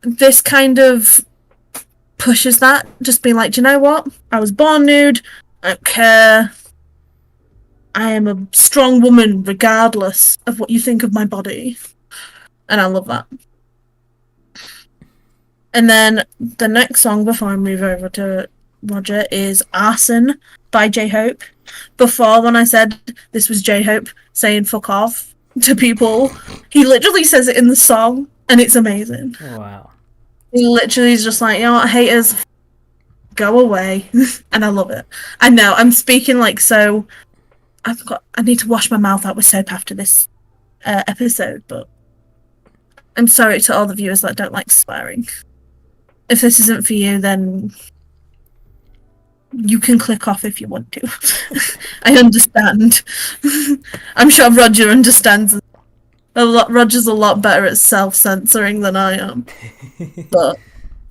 this kind of pushes that, just being like, do you know what? I was born nude, I don't care. I am a strong woman regardless of what you think of my body. And I love that. And then the next song before I move over to Roger is Arson by J-Hope. Before, when I said this was J-Hope saying fuck off to people, he literally says it in the song and it's amazing. Wow. He literally is just like, you know what, haters, go away. And I love it. I know, I'm speaking like so... I need to wash my mouth out with soap after this episode, but I'm sorry to all the viewers that don't like swearing. If this isn't for you, then you can click off if you want to. I understand. I'm sure Roger understands. Roger's a lot better at self-censoring than I am. But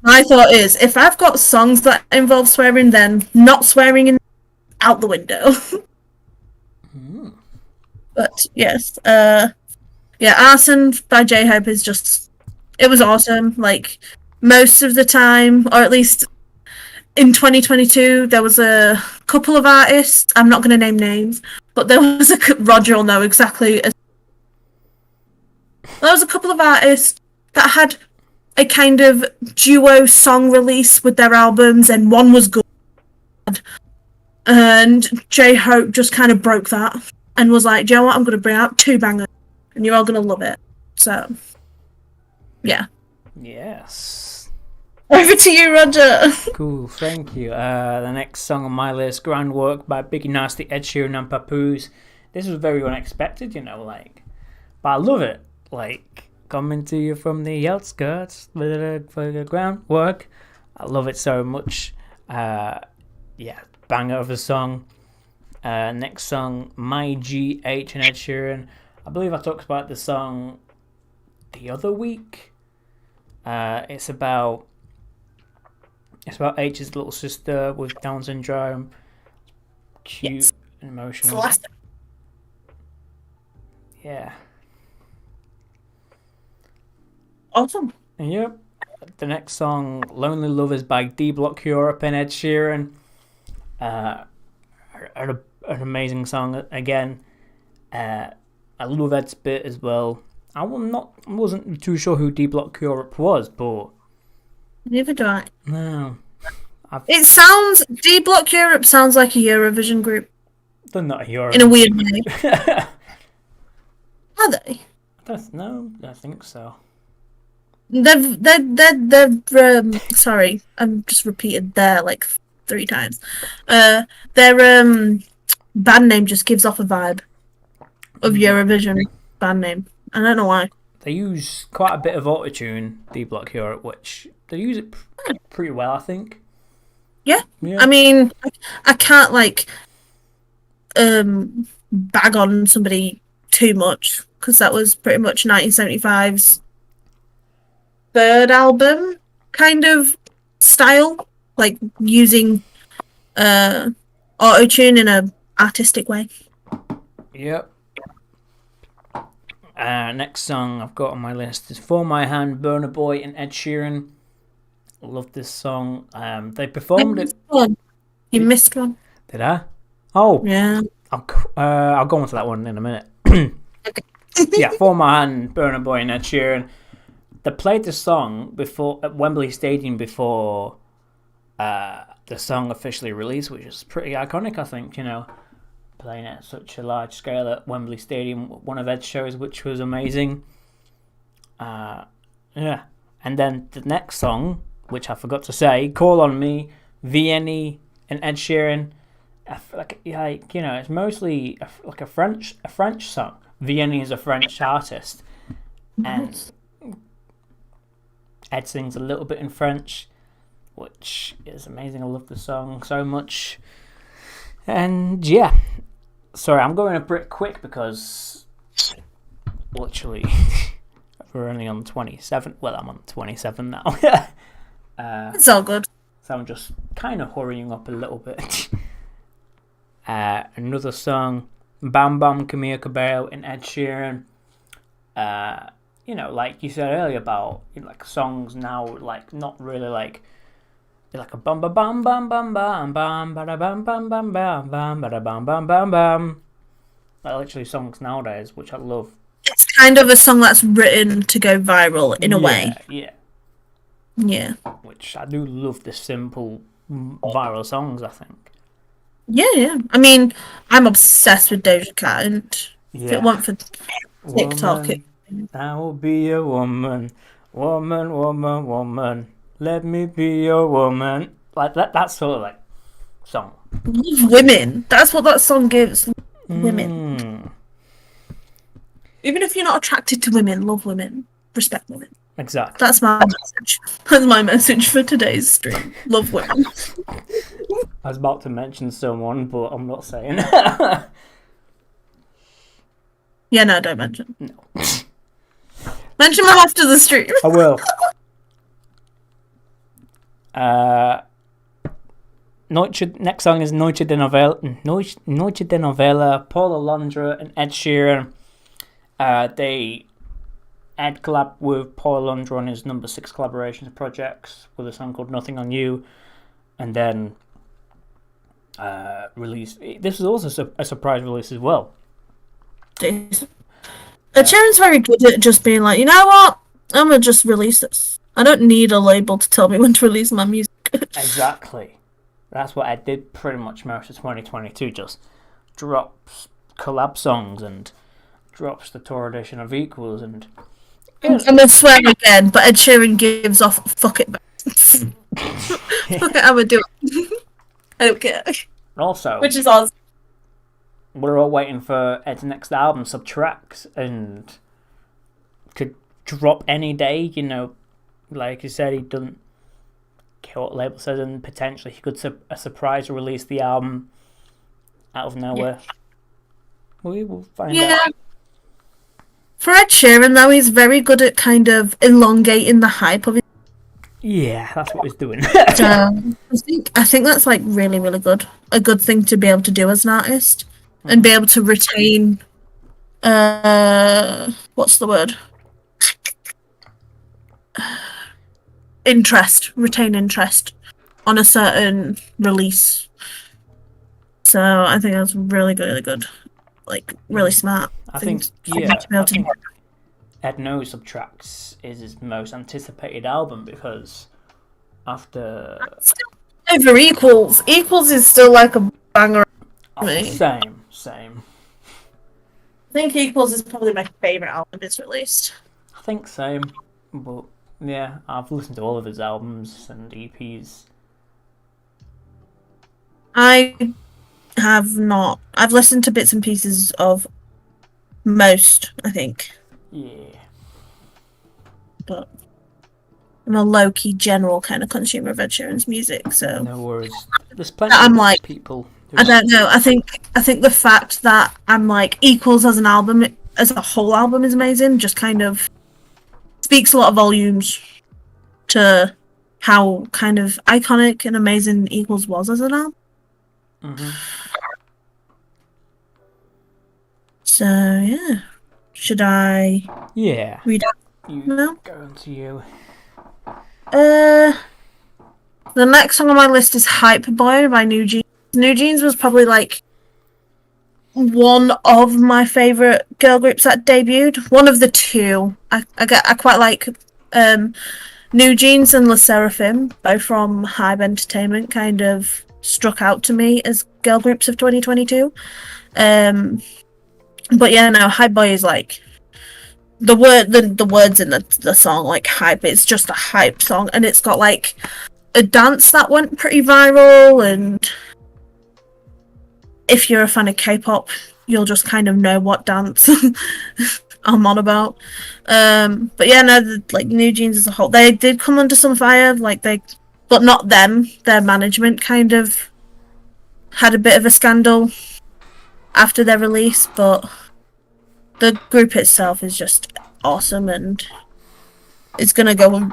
my thought is, if I've got songs that involve swearing, then not swearing in out the window. But yes, Arson by J-Hope is just, it was awesome. Like, most of the time, or at least in 2022, there was a couple of artists, I'm not going to name names, but there was Roger will know exactly. There was a couple of artists that had a kind of duo song release with their albums, and one was good. And J-Hope just kind of broke that and was like, do you know what, I'm going to bring out 2 bangers, and you're all going to love it. So, yeah. Yes. Over to you, Roger. Cool, thank you. The next song on my list, Groundwork by Biggie Nasty, Ed Sheeran and Papoose. This was very unexpected, like, but I love it. Like, coming to you from the outskirts for the groundwork. I love it so much. Banger of a song. Next song, My G.H. and Ed Sheeran. I believe I talked about the song the other week. It's about H's little sister with Down syndrome. Cute and emotional. Yeah. Awesome. Yep. The next song, Lonely Lovers by D Block Europe and Ed Sheeran. An amazing song again. I love Ed's bit as well. I wasn't too sure who D Block Europe was, but neither do I. No. It sounds, D Block Europe sounds like a Eurovision group. They're not a Eurovision. In a weird way. Are they? I think so. They're sorry, I'm just repeated there like 3 times. Their band name just gives off a vibe of Eurovision band name. I don't know why. They use quite a bit of autotune, D Block Europe, which they use it pretty well, I think. Yeah. I mean, I can't like bag on somebody too much because that was pretty much 1975's third album kind of style, like using auto-tune in a artistic way. Yep. Next song I've got on my list is For My Hand, Burna Boy and Ed Sheeran. I love this song. They performed it. You missed one. Did I? Oh. Yeah. I'll go on to that one in a minute. Okay. Yeah, For My Hand, Burna Boy and Ed Sheeran. They played the song before at Wembley Stadium before the song officially released, which is pretty iconic, I think, playing at such a large scale at Wembley Stadium, one of Ed's shows, which was amazing. And then the next song, which I forgot to say, Call on Me, VNE and Ed Sheeran. It's mostly a French song. VNE is a French artist, and Ed sings a little bit in French, which is amazing. I love the song so much. And yeah, sorry, I'm going a bit quick because literally we're only on 27. Well, I'm on 27 now. It's all good. So I'm just kind of hurrying up a little bit. Another song, Bam Bam, Camila Cabello and Ed Sheeran. Like you said earlier about like songs now, like not really like they're like a bum ba bum bum bum bum bam ba da bam bam bam bam bam ba da bam bam bam bam. Like literally songs nowadays, which I love. It's kind of a song that's written to go viral in a way. Yeah. Which I do love the simple viral songs, I think. Yeah. I mean, I'm obsessed with Doja Cat, and if it weren't for TikTok, I will be a woman, woman, woman, woman. Let me be your woman. Like that sort of like song. Love women. That's what that song gives. Women. Even if you're not attracted to women, love women. Respect women. Exactly. That's my message. That's my message for today's stream. Love women. I was about to mention someone, but I'm not saying. Yeah, no, don't mention. No. Mention them after the stream. I will. Next song is Noche de Novela, Paul Alondra and Ed Sheeran. Ed collabed with Paul Alondra on his number 6 collaborations projects with a song called Nothing on You, and then released. This was also a surprise release as well. Ed Sheeran's very good at just being like, you know what? I'm gonna just release this. I don't need a label to tell me when to release my music. Exactly. That's what I did pretty much most of 2022. Just drops collab songs and drops the tour edition of Equals and. I'm gonna swear again, but Ed Sheeran gives off fuck it. Fuck it, I'm gonna do it. I don't care. Also, which is awesome. We're all waiting for Ed's next album, Subtracts, and could drop any day. You know, like you said, he doesn't care what label says, and potentially he could a surprise release the album out of nowhere. Yeah. We will find out. For Ed Sheeran, though, he's very good at kind of elongating the hype of it. Yeah, that's what he's doing. So, I think that's like really, really good. A good thing to be able to do as an artist, and be able to retain. What's the word? Retain interest on a certain release. So I think that's really, really good. Like, really smart. I think Ed knows Subtracts is his most anticipated album because after over Equals is still like a banger. Same. I think Equals is probably my favourite album it's released. I think same, but yeah, I've listened to all of his albums and EPs. I have not. I've listened to bits and pieces of most, I think. Yeah. But I'm a low-key general kind of consumer of Ed Sheeran's music, so... No worries. There's plenty of people... I don't know. I think the fact that I'm like, Equals as an album, as a whole album is amazing, just kind of speaks a lot of volumes to how kind of iconic and amazing Equals was as an album. Mm-hmm. So, yeah. Should I read out? No? Going to you. The next song on my list is Hype Boy by New Jeans. New Jeans was probably like one of my favourite girl groups that debuted. One of the two. I quite like New Jeans and Le Seraphim, both from Hive Entertainment, kind of struck out to me as girl groups of 2022. But yeah, no, Hype Boy is like the words in the song, like hype. It's just a hype song, and it's got like a dance that went pretty viral. And if you're a fan of K-pop, you'll just kind of know what dance I'm on about. But yeah, no, like New Jeans as a whole, they did come under some fire, but not them. Their management kind of had a bit of a scandal after their release, but the group itself is just awesome, and it's gonna go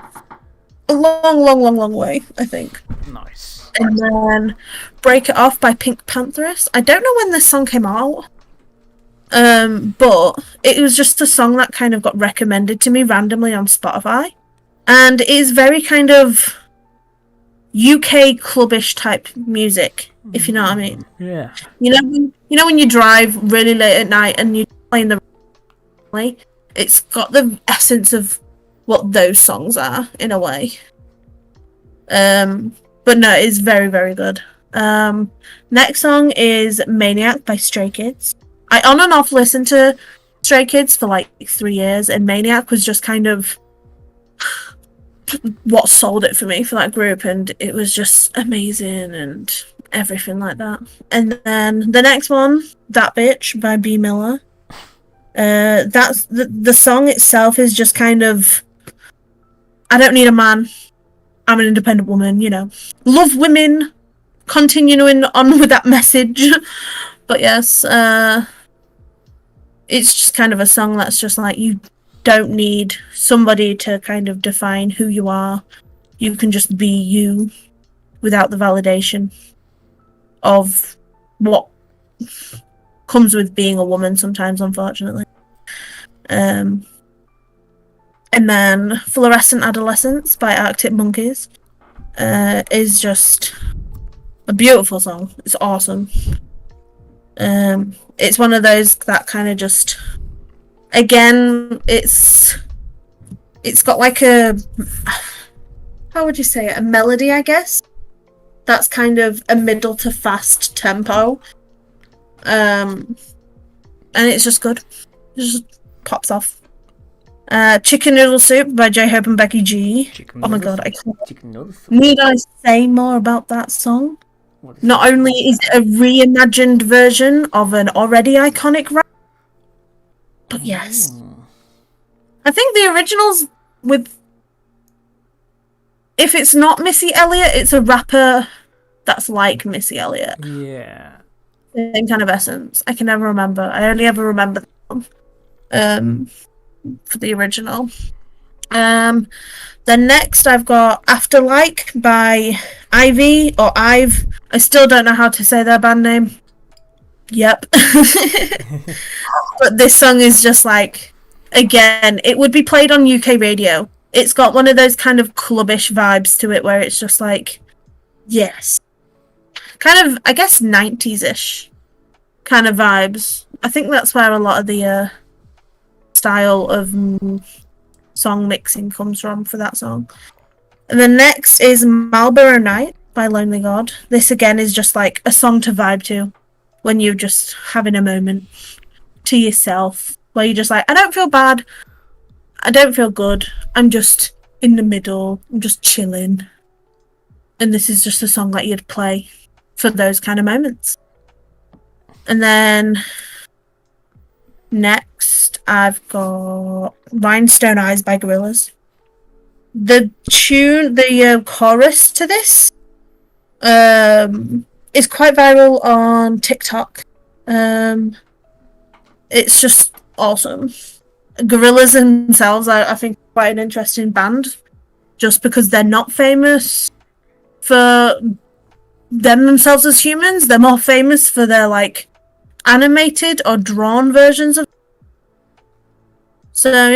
a long way, I think. Nice. And then Break It Off by Pink Pantheress. I don't know when this song came out, but it was just a song that kind of got recommended to me randomly on Spotify, and it is very kind of UK clubbish type music, if you know what I mean. Yeah. You know when you drive really late at night and you're playing the... It's got the essence of what those songs are, in a way. But no, it's very, very good. Next song is Maniac by Stray Kids. I on and off listened to Stray Kids for like 3 years, and Maniac was just kind of what sold it for me for that group, and it was just amazing and everything like that. And then the next one, That Bitch by B Miller. That's the song itself is just kind of, I don't need a man, I'm an independent woman, you know, love women, continuing on with that message. But yes, it's just kind of a song that's just like, you don't need somebody to kind of define who you are. You can just be you without the validation. of what comes with being a woman sometimes, unfortunately. And then Fluorescent Adolescence by Arctic Monkeys is just a beautiful song. It's awesome. It's one of those that kind of just, again, it's got like a, how would you say it, a melody, I guess, that's kind of a middle to fast tempo, and it's just good. It just pops off. Chicken Noodle Soup by J-Hope and Becky G. Oh my god, I can't. Need I say more about that song? Not only is it a reimagined version of an already iconic rap, but yes. I think the originals with... If it's not Missy Elliott, it's a rapper that's like Missy Elliott. Yeah. Same kind of essence. I can never remember. I only ever remember the one. For the original. Then next I've got Afterlike by Ivy or Ive. I still don't know how to say their band name. Yep. But this song is just like, again, it would be played on UK radio. It's got one of those kind of clubbish vibes to it where it's just like, yes. Kind of, I guess, 90s-ish kind of vibes. I think that's where a lot of the style of song mixing comes from for that song. And then next is Marlborough Night by Lonely God. This again is just like a song to vibe to when you're just having a moment to yourself where you're just like, I don't feel bad, I don't feel good, I'm just in the middle, I'm just chilling. And this is just a song that you'd play for those kind of moments. And then next, I've got Rhinestone Eyes by Gorillaz. The tune, the chorus to this is quite viral on TikTok. It's just awesome. Gorillaz themselves, I think, are quite an interesting band, just because they're not famous for themselves as humans. They're more famous for their, like, animated or drawn versions of. So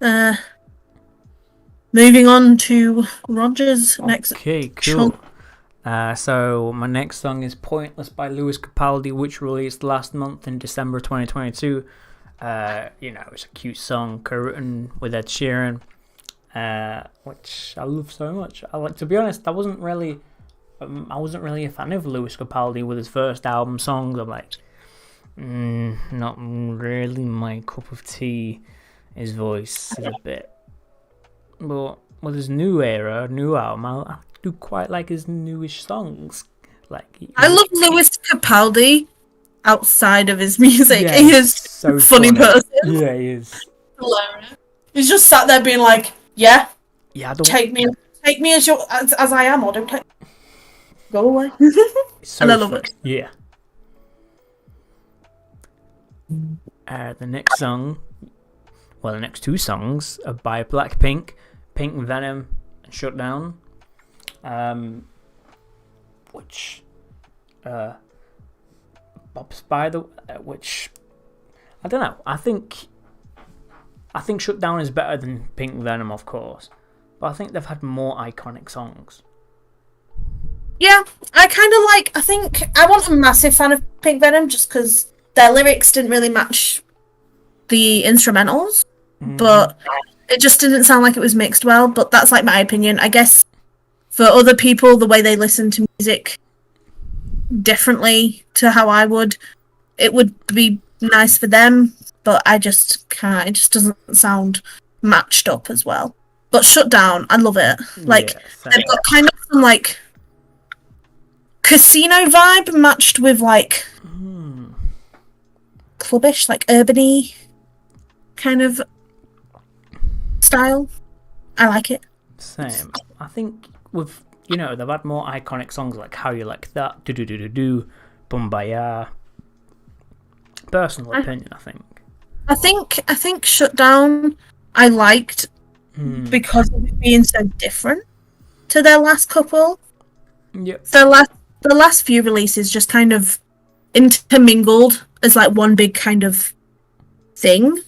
yeah. Moving on to Roger's next. Okay, cool. So my next song is Pointless by Lewis Capaldi, which released last month in December 2022. It's a cute song co-written with Ed Sheeran, which I love so much. To be honest, I wasn't really a fan of Lewis Capaldi with his first album songs. I'm like, not really my cup of tea. His voice is a bit, but with his new album, I do quite like his newish songs. I love Lewis Capaldi outside of his music. Yeah, he is so a funny person. Yeah, he is. Hilarious. He's just sat there being like, yeah, take me as I am, or don't take. Go away. So and I love it. Yeah. The next two songs are by Blackpink, Pink Venom and Shutdown, which Bob Spider, which I don't know. I think Shutdown is better than Pink Venom, of course, but I think they've had more iconic songs. Yeah, I think I wasn't a massive fan of Pink Venom just because their lyrics didn't really match the instrumentals, but it just didn't sound like it was mixed well, but that's like my opinion. I guess for other people, the way they listen to music differently to how I would, it would be nice for them, but I just can't. It just doesn't sound matched up as well. But Shutdown, I love it. They've got kind of some, like, casino vibe matched with, like, clubbish, like, urban-y kind of style. I like it. Same. I think with, they've had more iconic songs like How You Like That, Do Do Do Do Do, Bumbaya. Personal opinion, I think. I think Shutdown I liked because of it being so different to their last couple. Yep. Their last the last few releases just kind of intermingled as like one big kind of thing,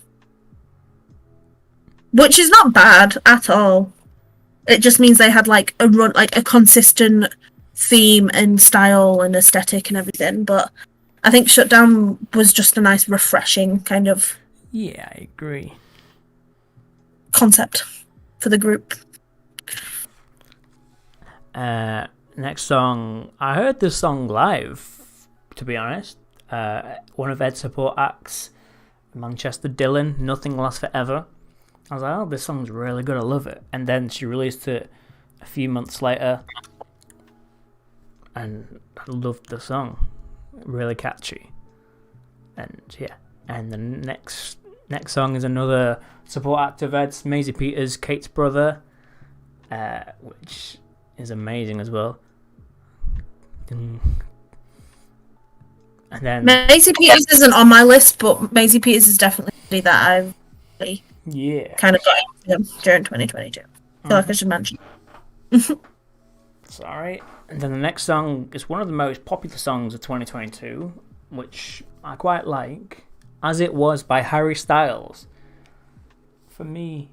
which is not bad at all. It just means they had like a consistent theme and style and aesthetic and everything. But I think Shutdown was just a nice, refreshing kind of Yeah, I agree. concept for the group. Next song, I heard this song live, to be honest. One of Ed's support acts, Manchester Dylan, Nothing Lasts Forever. I was like, oh, this song's really good, I love it. And then she released it a few months later, and I loved the song. Really catchy. And yeah, and the next song is another support act of Ed's, Maisie Peters, Kate's brother, which is amazing as well. And then Maisie Peters isn't on my list, but Maisie Peters is definitely that I've really kind of got into them during 2022. I feel like I should mention. Sorry. And then the next song is one of the most popular songs of 2022, which I quite like, As It Was by Harry Styles. For me,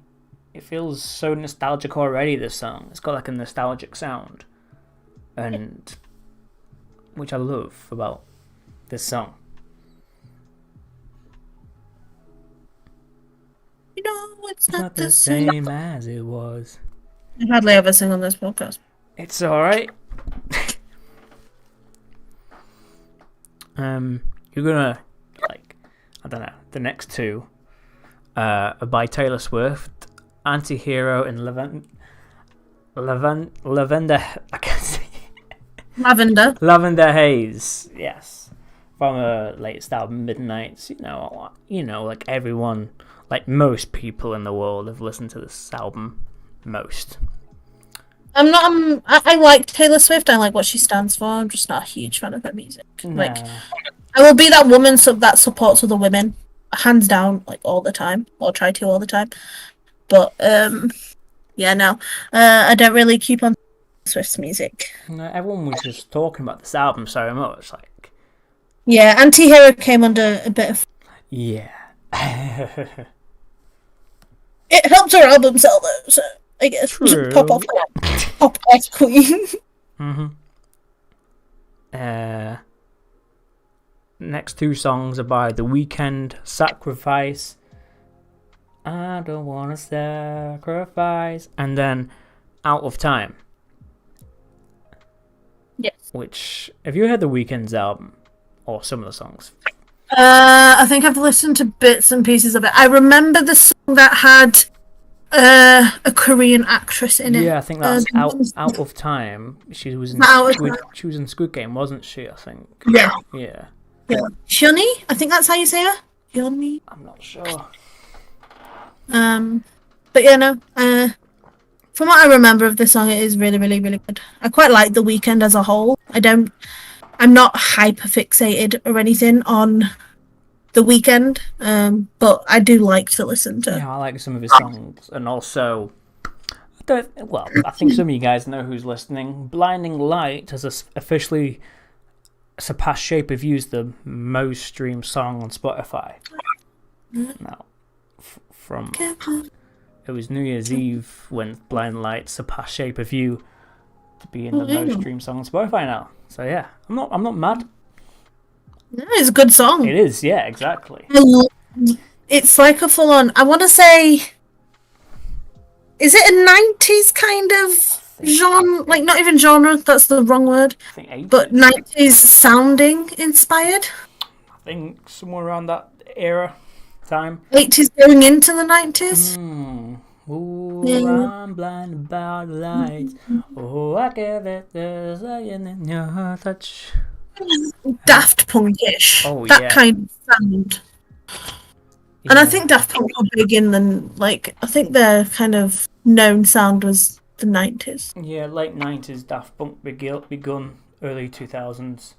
it feels so nostalgic already, this song. It's got like a nostalgic sound, and which I love about this song. You know, it's Not the same as it was. I hardly ever sing on this podcast. It's alright. You're gonna like, I don't know, the next two are by Taylor Swift, Anti-Hero and Lavender. I can't say. Lavender Haze. Yes, from her latest album, Midnights. You know, like everyone, like most people in the world have listened to this album. Most. I like Taylor Swift. I like what she stands for. I'm just not a huge fan of her music. Nah. Like, I will be that woman that supports other women, hands down, like all the time, or try to all the time. But yeah, no, I don't really keep on Swift's music. No, everyone was just talking about this album so much, like. Yeah, Anti-Hero came under a bit of. Yeah. It helped her album sell though, so I guess True. pop off queen. Next two songs are by The Weeknd, Sacrifice. I don't wanna sacrifice. And then Out of Time. Yes. Which, have you heard The Weeknd's album? Or some of the songs? I think I've listened to bits and pieces of it. I remember the song that had a Korean actress in it. Yeah, I think that's Out of Time. She was in Squid Game, wasn't she? I think. Yeah. Yeah. Yeah. Hyuni? I think that's how you say her. Hyuni? I'm not sure. But yeah, no. From what I remember of this song, it is really, really, really good. I quite like The Weeknd as a whole. I'm not hyper fixated or anything on The Weeknd, but I do like to listen to. Yeah, I like some of his songs, and also, I think some of you guys know who's listening. Blinding Light has officially surpassed Shape of You's the most streamed song on Spotify. Now, it was New Year's Eve when Blinding Light surpassed Shape of You to be in the most streamed song on Spotify now. So yeah, I'm not mad. No, it's a good song. It is, yeah, exactly. It's like a full-on. I want to say, is it a 90s kind of genre? Like not even genre. That's the wrong word. I think 80s. But 90s sounding inspired. I think somewhere around that era, time. 80s going into the 90s. Ooh, Yeah. I'm blind about the lights. Oh, I give it the lion in your touch. Daft Punk-ish. Oh, that yeah. kind of sound. Yeah. And I think Daft Punk were big in the, like, I think their kind of known sound was the 90s. Yeah, late 90s, Daft Punk begun, early 2000s.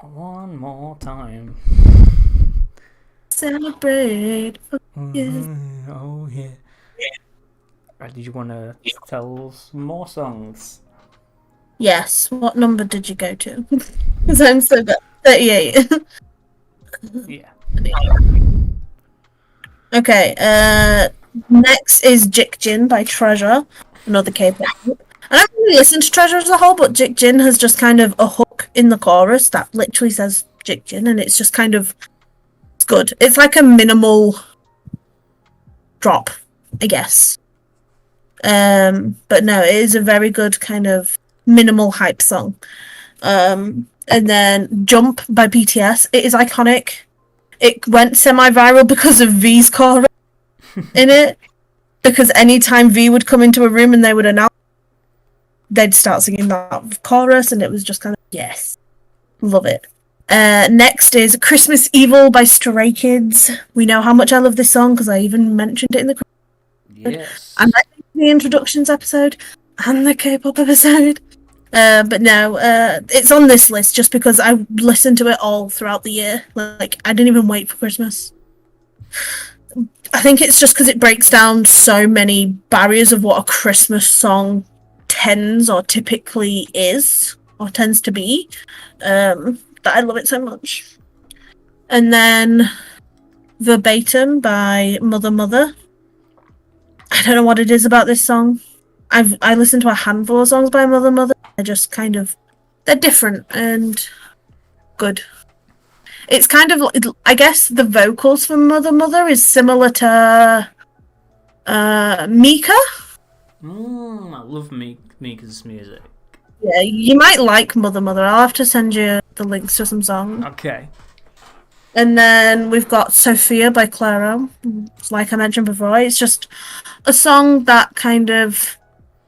One more time. Celebrate. Oh, yeah. Did you want to tell some more songs? Yes. What number did you go to? Because I'm so good. 38. Yeah. Okay. Next is Jik Jin by Treasure, another K-pop group. I don't really listen to Treasure as a whole, but Jik Jin has just kind of a hook in the chorus that literally says Jik Jin, and it's just kind of it's good. It's like a minimal drop, I guess. But no, it is a very good kind of minimal hype song. And then Jump by BTS. It is iconic. It went semi-viral because of V's chorus in it. Because anytime V would come into a room and they would announce, they'd start singing that chorus, and it was just kind of, yes, love it. Next is Christmas Evil by Stray Kids. We know how much I love this song because I even mentioned it in the Yes. and the introductions episode and the K-pop episode. But no, it's on this list just because I listened to it all throughout the year. Like, I didn't even wait for Christmas. I think it's just because it breaks down so many barriers of what a Christmas song tends or typically is or tends to be, that I love it so much. And then Verbatim by Mother Mother. I don't know what it is about this song. I listened to a handful of songs by Mother Mother. They're just kind of, they're different and good. It's kind of, I guess the vocals from Mother Mother is similar to Mika. I love Mika's music. Yeah, you might like Mother Mother. I'll have to send you the links to some songs. Okay. And then we've got Sophia by Clairo. Like I mentioned before, it's just a song that kind of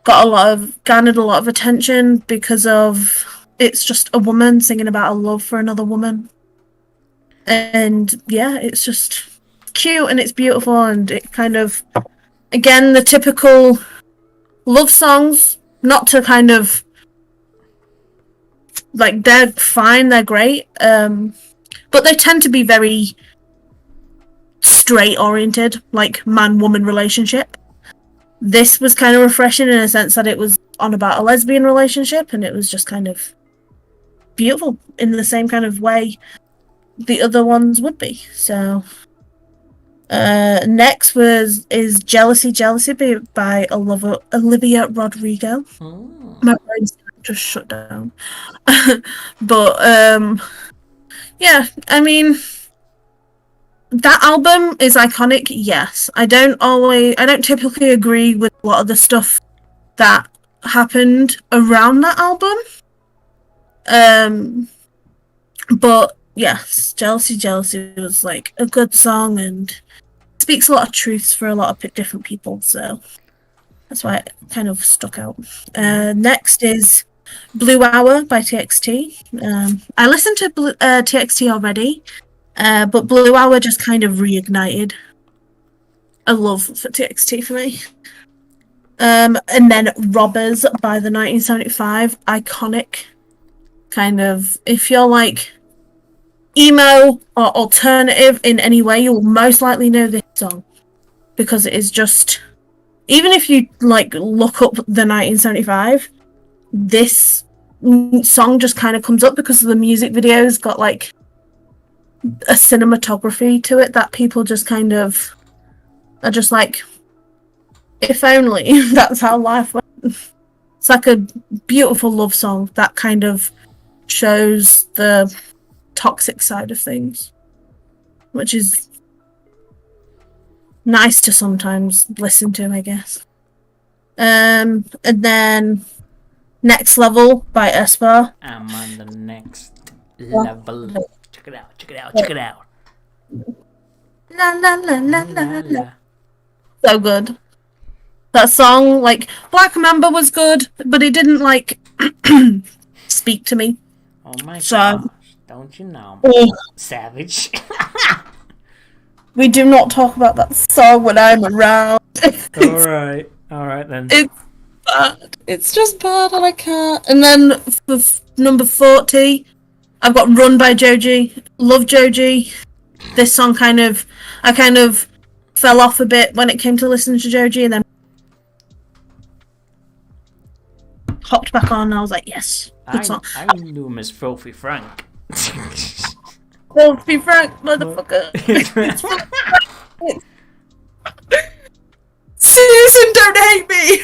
garnered a lot of attention because of it's just a woman singing about a love for another woman. And yeah, it's just cute and it's beautiful, and it kind of, again, the typical love songs, not to kind of, like, they're fine, they're great, but they tend to be very straight oriented, like man-woman relationship. This was kind of refreshing in a sense that it was on about a lesbian relationship, and it was just kind of beautiful in the same kind of way the other ones would be. So next is Jealousy by Olivia Rodrigo. My brain's just shut down. But yeah, I mean, that album is iconic, yes. I don't typically agree with a lot of the stuff that happened around that album. But yes, Jealousy was like a good song and speaks a lot of truths for a lot of different people, so that's why it kind of stuck out. Next is Blue Hour by TXT. I listened to TXT already, but Blue Hour just kind of reignited a love for TXT for me. And then Robbers by the 1975. Iconic. Kind of, if you're like emo or alternative in any way, you'll most likely know this song because it is just, even if you like look up the 1975, this song just kind of comes up because the music video's got like a cinematography to it that people just kind of are just like, if only that's how life went. It's like a beautiful love song that kind of shows the toxic side of things, which is nice to sometimes listen to, I guess. And then Next Level by Espa. I'm on the next level. Check it out. La la la la la la. So good. That song, like, Black Mamba was good, but it didn't like speak to me. Oh my gosh, don't you know? Savage. We do not talk about that song when I'm around. Alright then. It's bad. It's just bad and I can't. And then for number 40, I've got Run by Joji. Love Joji. This song I kind of fell off a bit when it came to listening to Joji, and then hopped back on. And I was like, yes, good song. I knew him as Filthy Frank. Filthy Frank, motherfucker. Susan, don't hate me.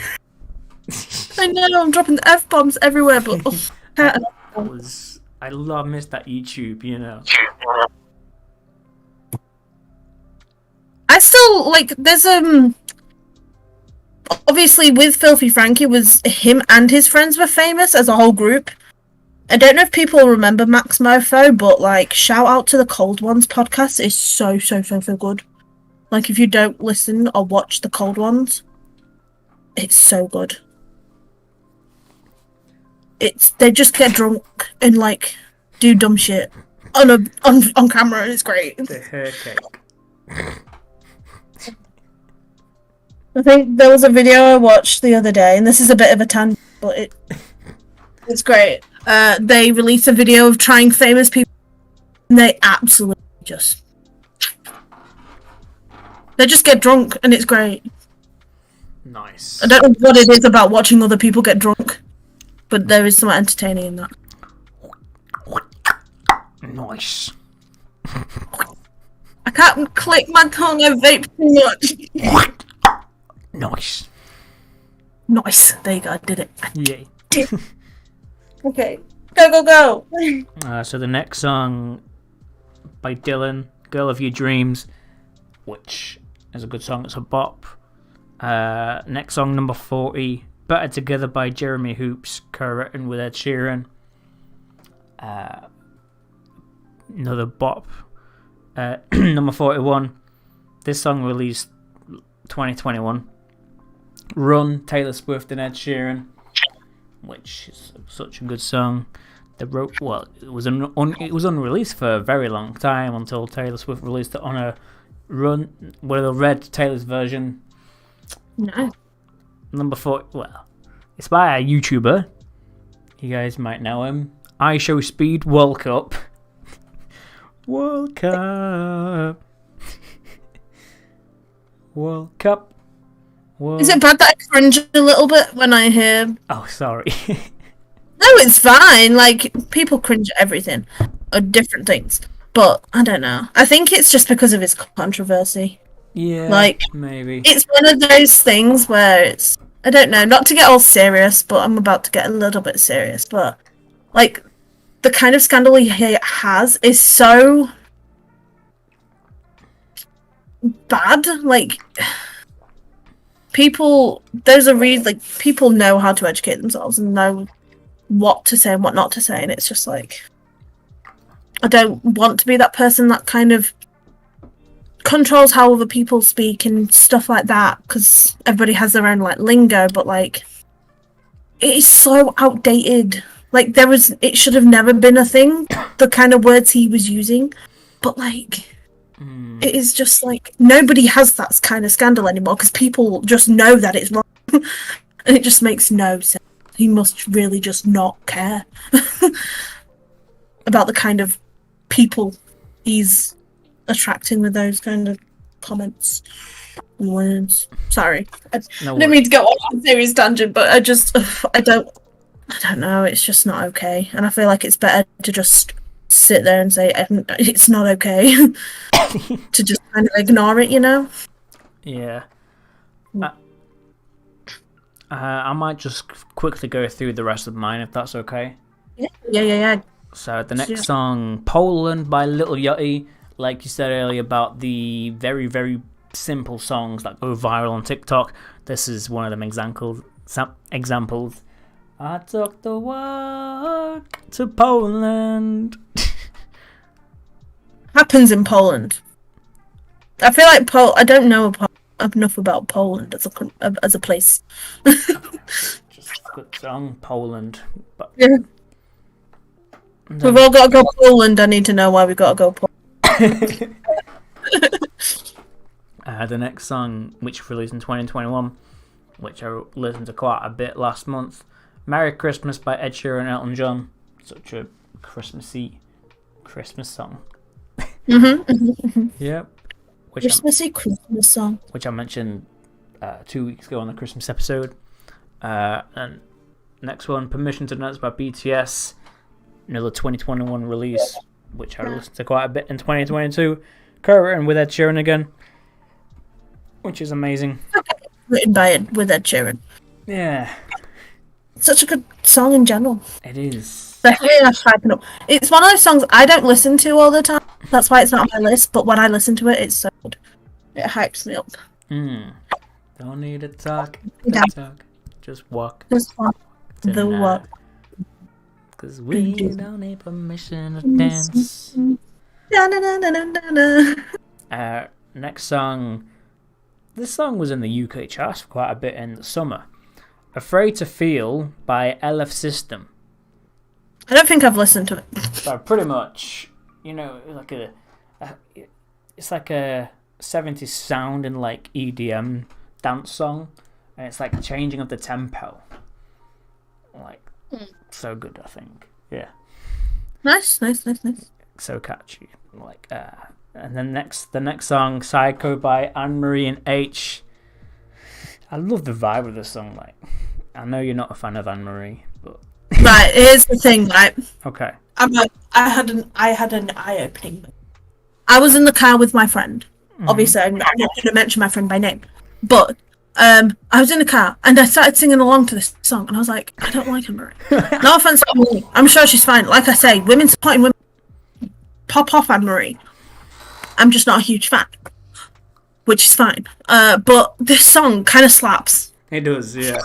I know I'm dropping the F-bombs everywhere, but I missed that YouTube, you know. I still like. There's obviously with Filthy Frank, it was him and his friends were famous as a whole group. I don't know if people remember Max Mofo, but like, shout out to the Cold Ones podcast. It's so good. Like, if you don't listen or watch the Cold Ones, it's so good. They just get drunk and like do dumb shit on camera, and it's great. The hair cake. I think there was a video I watched the other day, and this is a bit of a tangent, but it's great. They released a video of trying famous people, and they absolutely they just get drunk, and it's great. Nice. I don't know what it is about watching other people get drunk, but there is something entertaining in that. Nice. I can't click my tongue, I vape too much. Nice. Nice. There you go, I did it. Yay. Okay. Go. So the next song by Dylan, Girl of Your Dreams, which is a good song, it's a bop. Next song, number 40, Better Together by Jeremy Hoops, co-written with Ed Sheeran. Another bop. Number 41, this song released 2021. Run, Taylor Swift and Ed Sheeran, which is such a good song. It was unreleased for a very long time until Taylor Swift released it on a run, where they read Taylor's version. No. Number 40, well, it's by a YouTuber. You guys might know him. I Show Speed World Cup. World Cup. World Cup. Is it bad that I cringe a little bit when I hear... Oh, sorry. No, it's fine. Like, people cringe at everything. Or different things. But, I don't know. I think it's just because of his controversy. Yeah, like, maybe. It's one of those things where it's... I don't know, not to get all serious, but I'm about to get a little bit serious. But, like, the kind of scandal he has is so... bad. Like... People know how to educate themselves and know what to say and what not to say, and it's just like, I don't want to be that person that kind of controls how other people speak and stuff like that, because everybody has their own like lingo, but like, it is so outdated. Like, it should have never been a thing, the kind of words he was using, but like, it is just like, nobody has that kind of scandal anymore because people just know that it's wrong. And it just makes no sense. He must really just not care about the kind of people he's attracting with those kind of comments and words. Sorry. I didn't mean to go on a serious tangent, but I don't know, it's just not okay. And I feel like it's better to just sit there and say it's not okay to just kind of ignore it, you know? Yeah. I might just quickly go through the rest of mine if that's okay. Yeah. So the next song, Poland by Little Yachty, like you said earlier about the very, very simple songs that go viral on TikTok, this is one of them examples. I took the walk to Poland. Happens in Poland. I feel like I don't know enough about Poland as a place. Just a good song, Poland. But yeah. We've all got to go Poland. I need to know why we got to go Poland. The next song, which released in 2021, which I listened to quite a bit last month, Merry Christmas by Ed Sheeran and Elton John. Such a Christmassy Christmas song. Yep. Christmassy Christmas song. Which I mentioned 2 weeks ago on the Christmas episode. And Next one, Permission to Dance by BTS. Another 2021 release, which I listened to quite a bit in 2022. Co-written with Ed Sheeran again, which is amazing. Written by Ed with Ed Sheeran. Yeah. Such a good song in general. It is. Especially hyping up. It's one of those songs I don't listen to all the time. That's why it's not on my list. But when I listen to it, it's so good. It hypes me up. Don't need to talk. Talk. Just walk. Just walk. The walk. Because we don't need permission to dance. Next song. This song was in the UK charts for quite a bit in the summer. Afraid to Feel by LF System. I don't think I've listened to it. So pretty much, it's like a 70s sound in like EDM dance song, and it's like changing of the tempo. Like so good, I think. Yeah. Nice. So catchy. Like and then the next song, Psycho by Anne-Marie and H. I love the vibe of this song. Like, I know you're not a fan of Anne-Marie, but right. Here's the thing, right? Okay. I had an eye-opening. I was in the car with my friend. Obviously, I'm not going to mention my friend by name, but I was in the car and I started singing along to this song, and I was like, I don't like Anne-Marie. No offense to Anne-Marie. I'm sure she's fine. Like I say, women supporting women. Pop off, Anne-Marie. I'm just not a huge fan, which is fine. But this song kind of slaps. It does, yeah.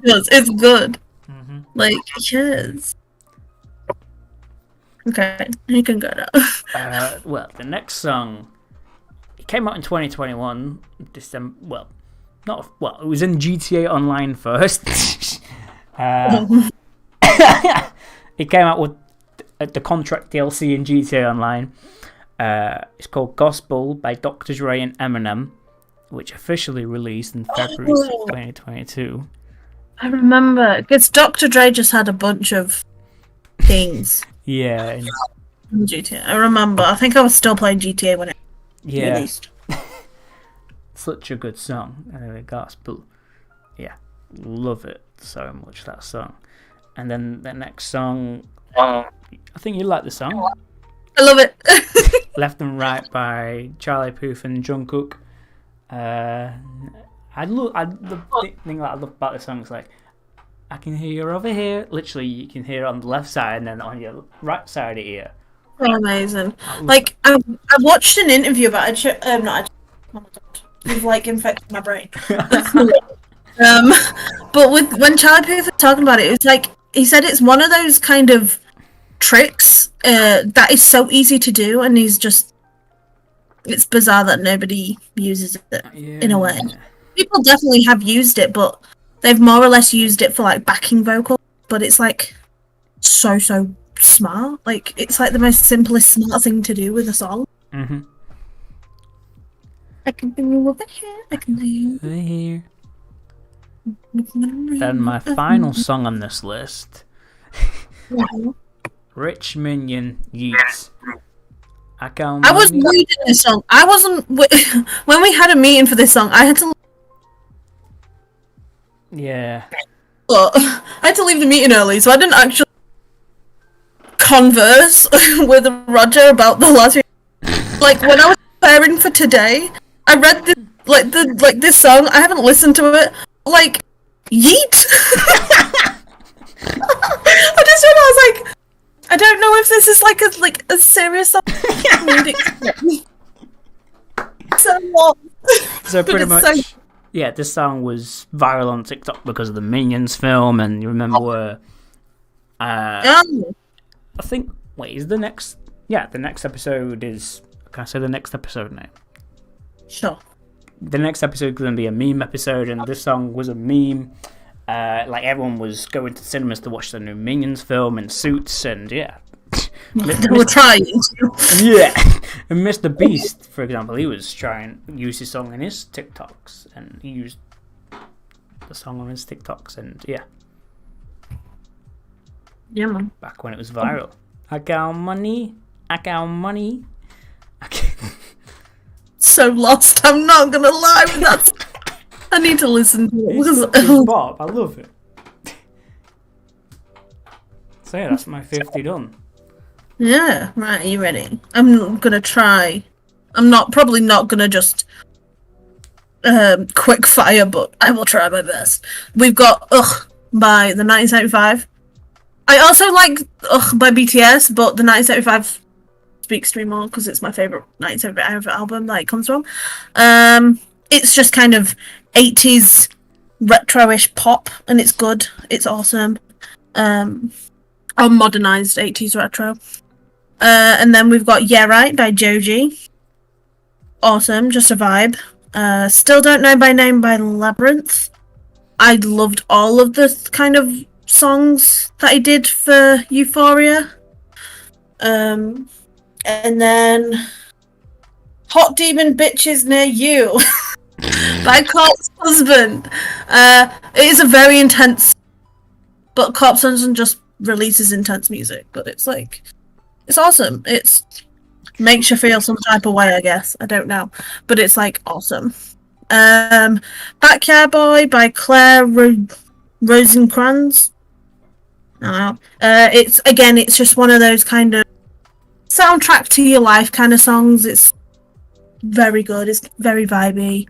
It does. It's good. Like, yes. Okay, you can go now. Well, the next song, it came out in 2021. December. It was in GTA Online first. It came out with the contract DLC in GTA Online. It's called Gospel by Dr. Dre and Eminem, which officially released in February 2022. I remember, because Dr. Dre just had a bunch of things. Yeah. In GTA. I remember. I think I was still playing GTA when it released. Such a good song. Gospel. Yeah. Love it so much, that song. And then the next song, I think you like the song. I love it. Left and Right by Charlie Puth and Jungkook. The thing that I love about the song is like, I can hear you over here. Literally, you can hear it on the left side and then on your right side of the ear. So amazing. Like, I watched an interview about it. Oh my god, you've like infected my brain. But when Charlie Puth was talking about it was like, he said it's one of those kind of tricks that is so easy to do, and it's bizarre that nobody uses it in a way. People definitely have used it, but they've more or less used it for like backing vocals, but it's like so smart. Like, it's like the most simplest smart thing to do with a song. I can bring you over here, I can bring you over here. Then my final song on this list, Rich Minion Yeats. I was reading this song. I wasn't when we had a meeting for this song. I had to. Yeah. But I had to leave the meeting early, so I didn't actually converse with Roger about the last. Like, when I was preparing for today, I read this song. I haven't listened to it. Like, yeet. I just realized, like, I don't know if this is like a serious song. So pretty much, yeah, this song was viral on TikTok because of the Minions film, and you remember where I think, is the next episode is, can I say the next episode name? Sure. The next episode is going to be a meme episode, and this song was a meme. Like, everyone was going to cinemas to watch the new Minions film in suits, and yeah. We're trying to. Yeah. And Mr. Beast, for example, he was trying to use his song in his TikToks, and he used the song on his TikToks, and yeah. Yeah, man. Back when it was viral. I got money. So lost, I'm not gonna lie. I need to listen to it. It's Bob, I love it. So yeah, that's my 50 done. Yeah, right, are you ready? I'm gonna try. I'm probably not gonna just quick fire, but I will try my best. We've got Ugh by the 1975. I also like Ugh by BTS, but the 1975 speaks to me more because it's my favourite 1975 album that it comes from. It's just kind of 80s retro-ish pop, and it's good. It's awesome. Or modernised 80s retro. And then we've got Yeah Right by Joji. Awesome, just a vibe. Still Don't Know by Name by Labyrinth. I loved all of the kind of songs that he did for Euphoria. And then Hot Demon Bitches Near You by Corpse Husband. It is a very intense, but Corpse Husband just releases intense music, but it's like, it's awesome. It's makes you feel some type of way, I guess. I don't know, but it's like awesome. Backyard Boy by Claire Rosencrantz. It's just one of those kind of soundtrack to your life kind of songs. It's very good. It's very vibey.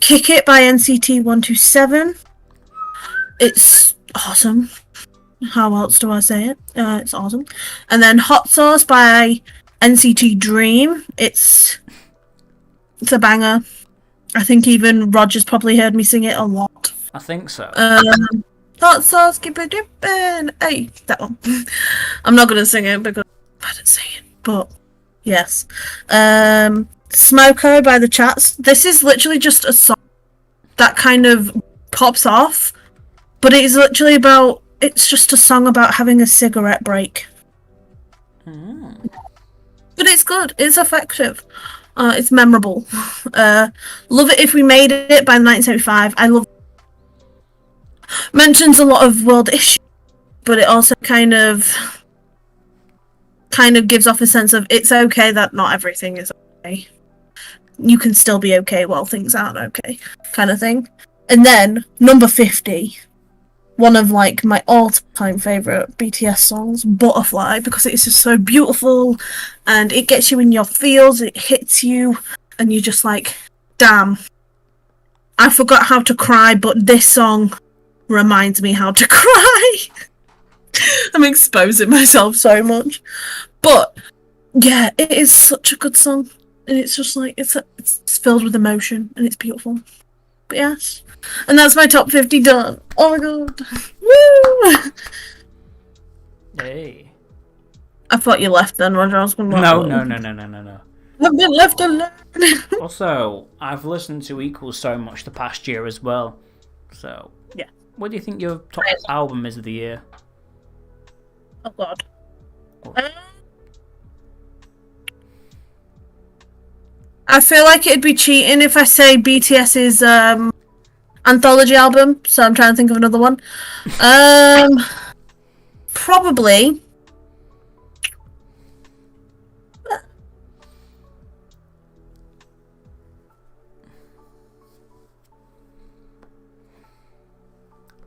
Kick It by NCT 127. It's awesome. How else do I say it? It's awesome. And then Hot Sauce by NCT Dream. It's a banger. I think even Roger's probably heard me sing it a lot. I think so. Hot Sauce, keep it dipping. Hey, that one. I'm not gonna sing it because I didn't sing it, but yes. Smoko by the Chats. This is literally just a song that kind of pops off, but it is literally about. It's just a song about having a cigarette break. But it's good. It's effective. It's memorable. Love It If We Made It by 1975. I love. Mentions a lot of world issues, but it also kind of gives off a sense of it's okay that not everything is okay. You can still be okay while things aren't okay, kind of thing. And then number 50, one of like my all-time favorite BTS songs, Butterfly, because it's just so beautiful and it gets you in your feels, it hits you, and you're just like, damn, I forgot how to cry, but this song reminds me how to cry. I'm exposing myself so much, but yeah, it is such a good song, and it's just like it's filled with emotion and it's beautiful. But yes, and that's my top 50 done. Oh my god, woo! Hey. I thought you left then, Roger. I was going to No. I've been left alone. Also, I've listened to Equals so much the past year as well. So yeah. What do you think your top album is of the year? Oh god. I feel like it'd be cheating if I say BTS's anthology album, so I'm trying to think of another one. Probably.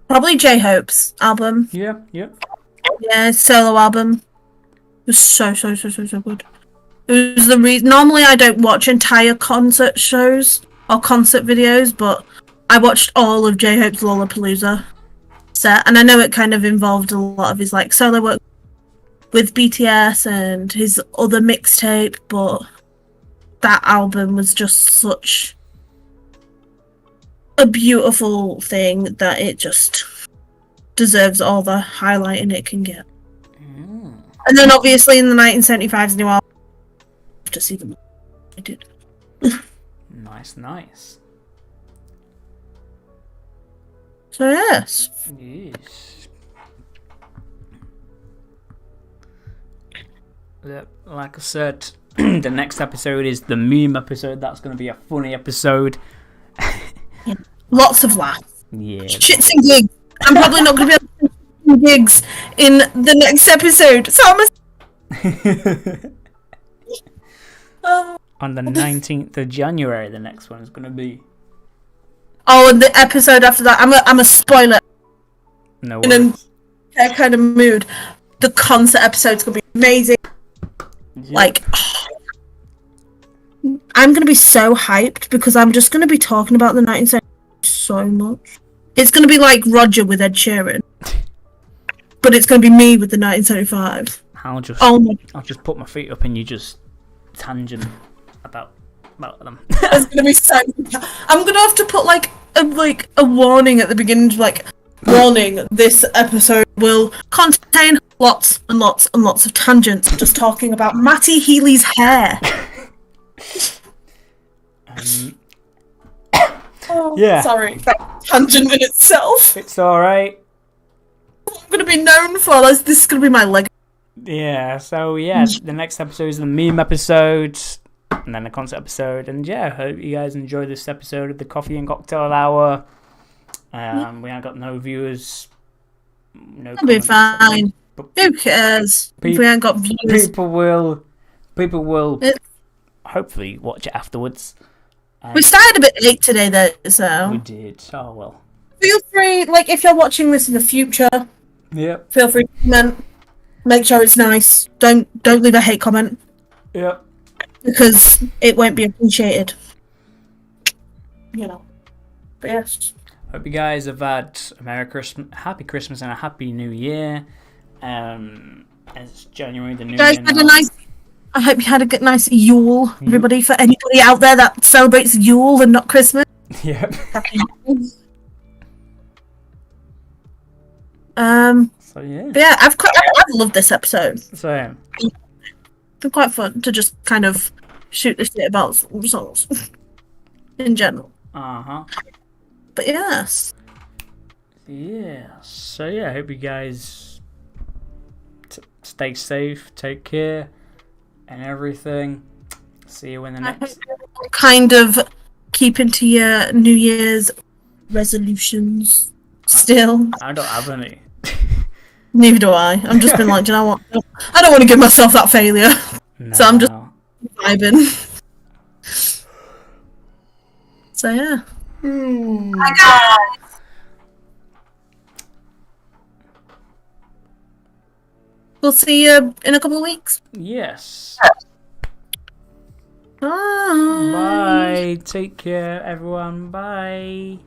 Probably J-Hope's album. Yeah. Yeah, his solo album. It was so good. It was the reason. Normally, I don't watch entire concert shows or concert videos, but I watched all of J-Hope's Lollapalooza set, and I know it kind of involved a lot of his like solo work with BTS and his other mixtape, but that album was just such a beautiful thing that it just deserves all the highlighting it can get. And then obviously in the 1975's new album, to see them. I did. Nice. So yes. Like I said, the next episode is the meme episode. That's going to be a funny episode. Yeah. Lots of laughs. Yeah. Shits and gigs. I'm probably not going to be able to do gigs in the next episode. So I'm On the 19th of January, the next one is going to be. Oh, and the episode after that, I'm a spoiler. No worries. that kind of mood, the concert episode's gonna be amazing. Yep. Like, I'm gonna be so hyped because I'm just gonna be talking about the 1970s so much. It's gonna be like Roger with Ed Sheeran, but it's gonna be me with the 1975. I'll just put my feet up and you just tangent about them. It's gonna be so. I'm gonna have to put like a warning at the beginning, like, warning: this episode will contain lots and lots and lots of tangents, just talking about Matty Healy's hair. Yeah. Sorry, that tangent in itself. It's alright. I'm gonna be known for this. This is gonna be my leg. Yeah. So yeah, the next episode is the meme episode, and then the concert episode. And yeah, hope you guys enjoy this episode of the Coffee and Cocktail Hour. We ain't got no viewers. No. It'll be fine. Who cares if we ain't got viewers? People will hopefully watch it afterwards. We started a bit late today, though, so we did. Oh well. Feel free, like, if you're watching this in the future. Yep. Feel free to comment. Make sure it's nice. Don't leave a hate comment. Yep. Because it won't be appreciated. You know. But yes. Hope you guys have had a Happy Christmas and a Happy New Year. It's January, the New Year. I hope you had a good, nice Yule, everybody. For anybody out there that celebrates Yule and not Christmas. Yep. So yeah. But yeah, I've loved this episode. So it's been quite fun to just kind of shoot the shit about songs in general. But yes. Yeah. So yeah, I hope you guys stay safe, take care, and everything. See you in the next. Kind of keeping to your New Year's resolutions still. I don't have any. Neither do I. I'm just been like, do you know what? I don't want to give myself that failure. No. So I'm just vibing. So yeah. Bye guys. We'll see you in a couple of weeks. Yes. Bye. Bye. Take care, everyone. Bye.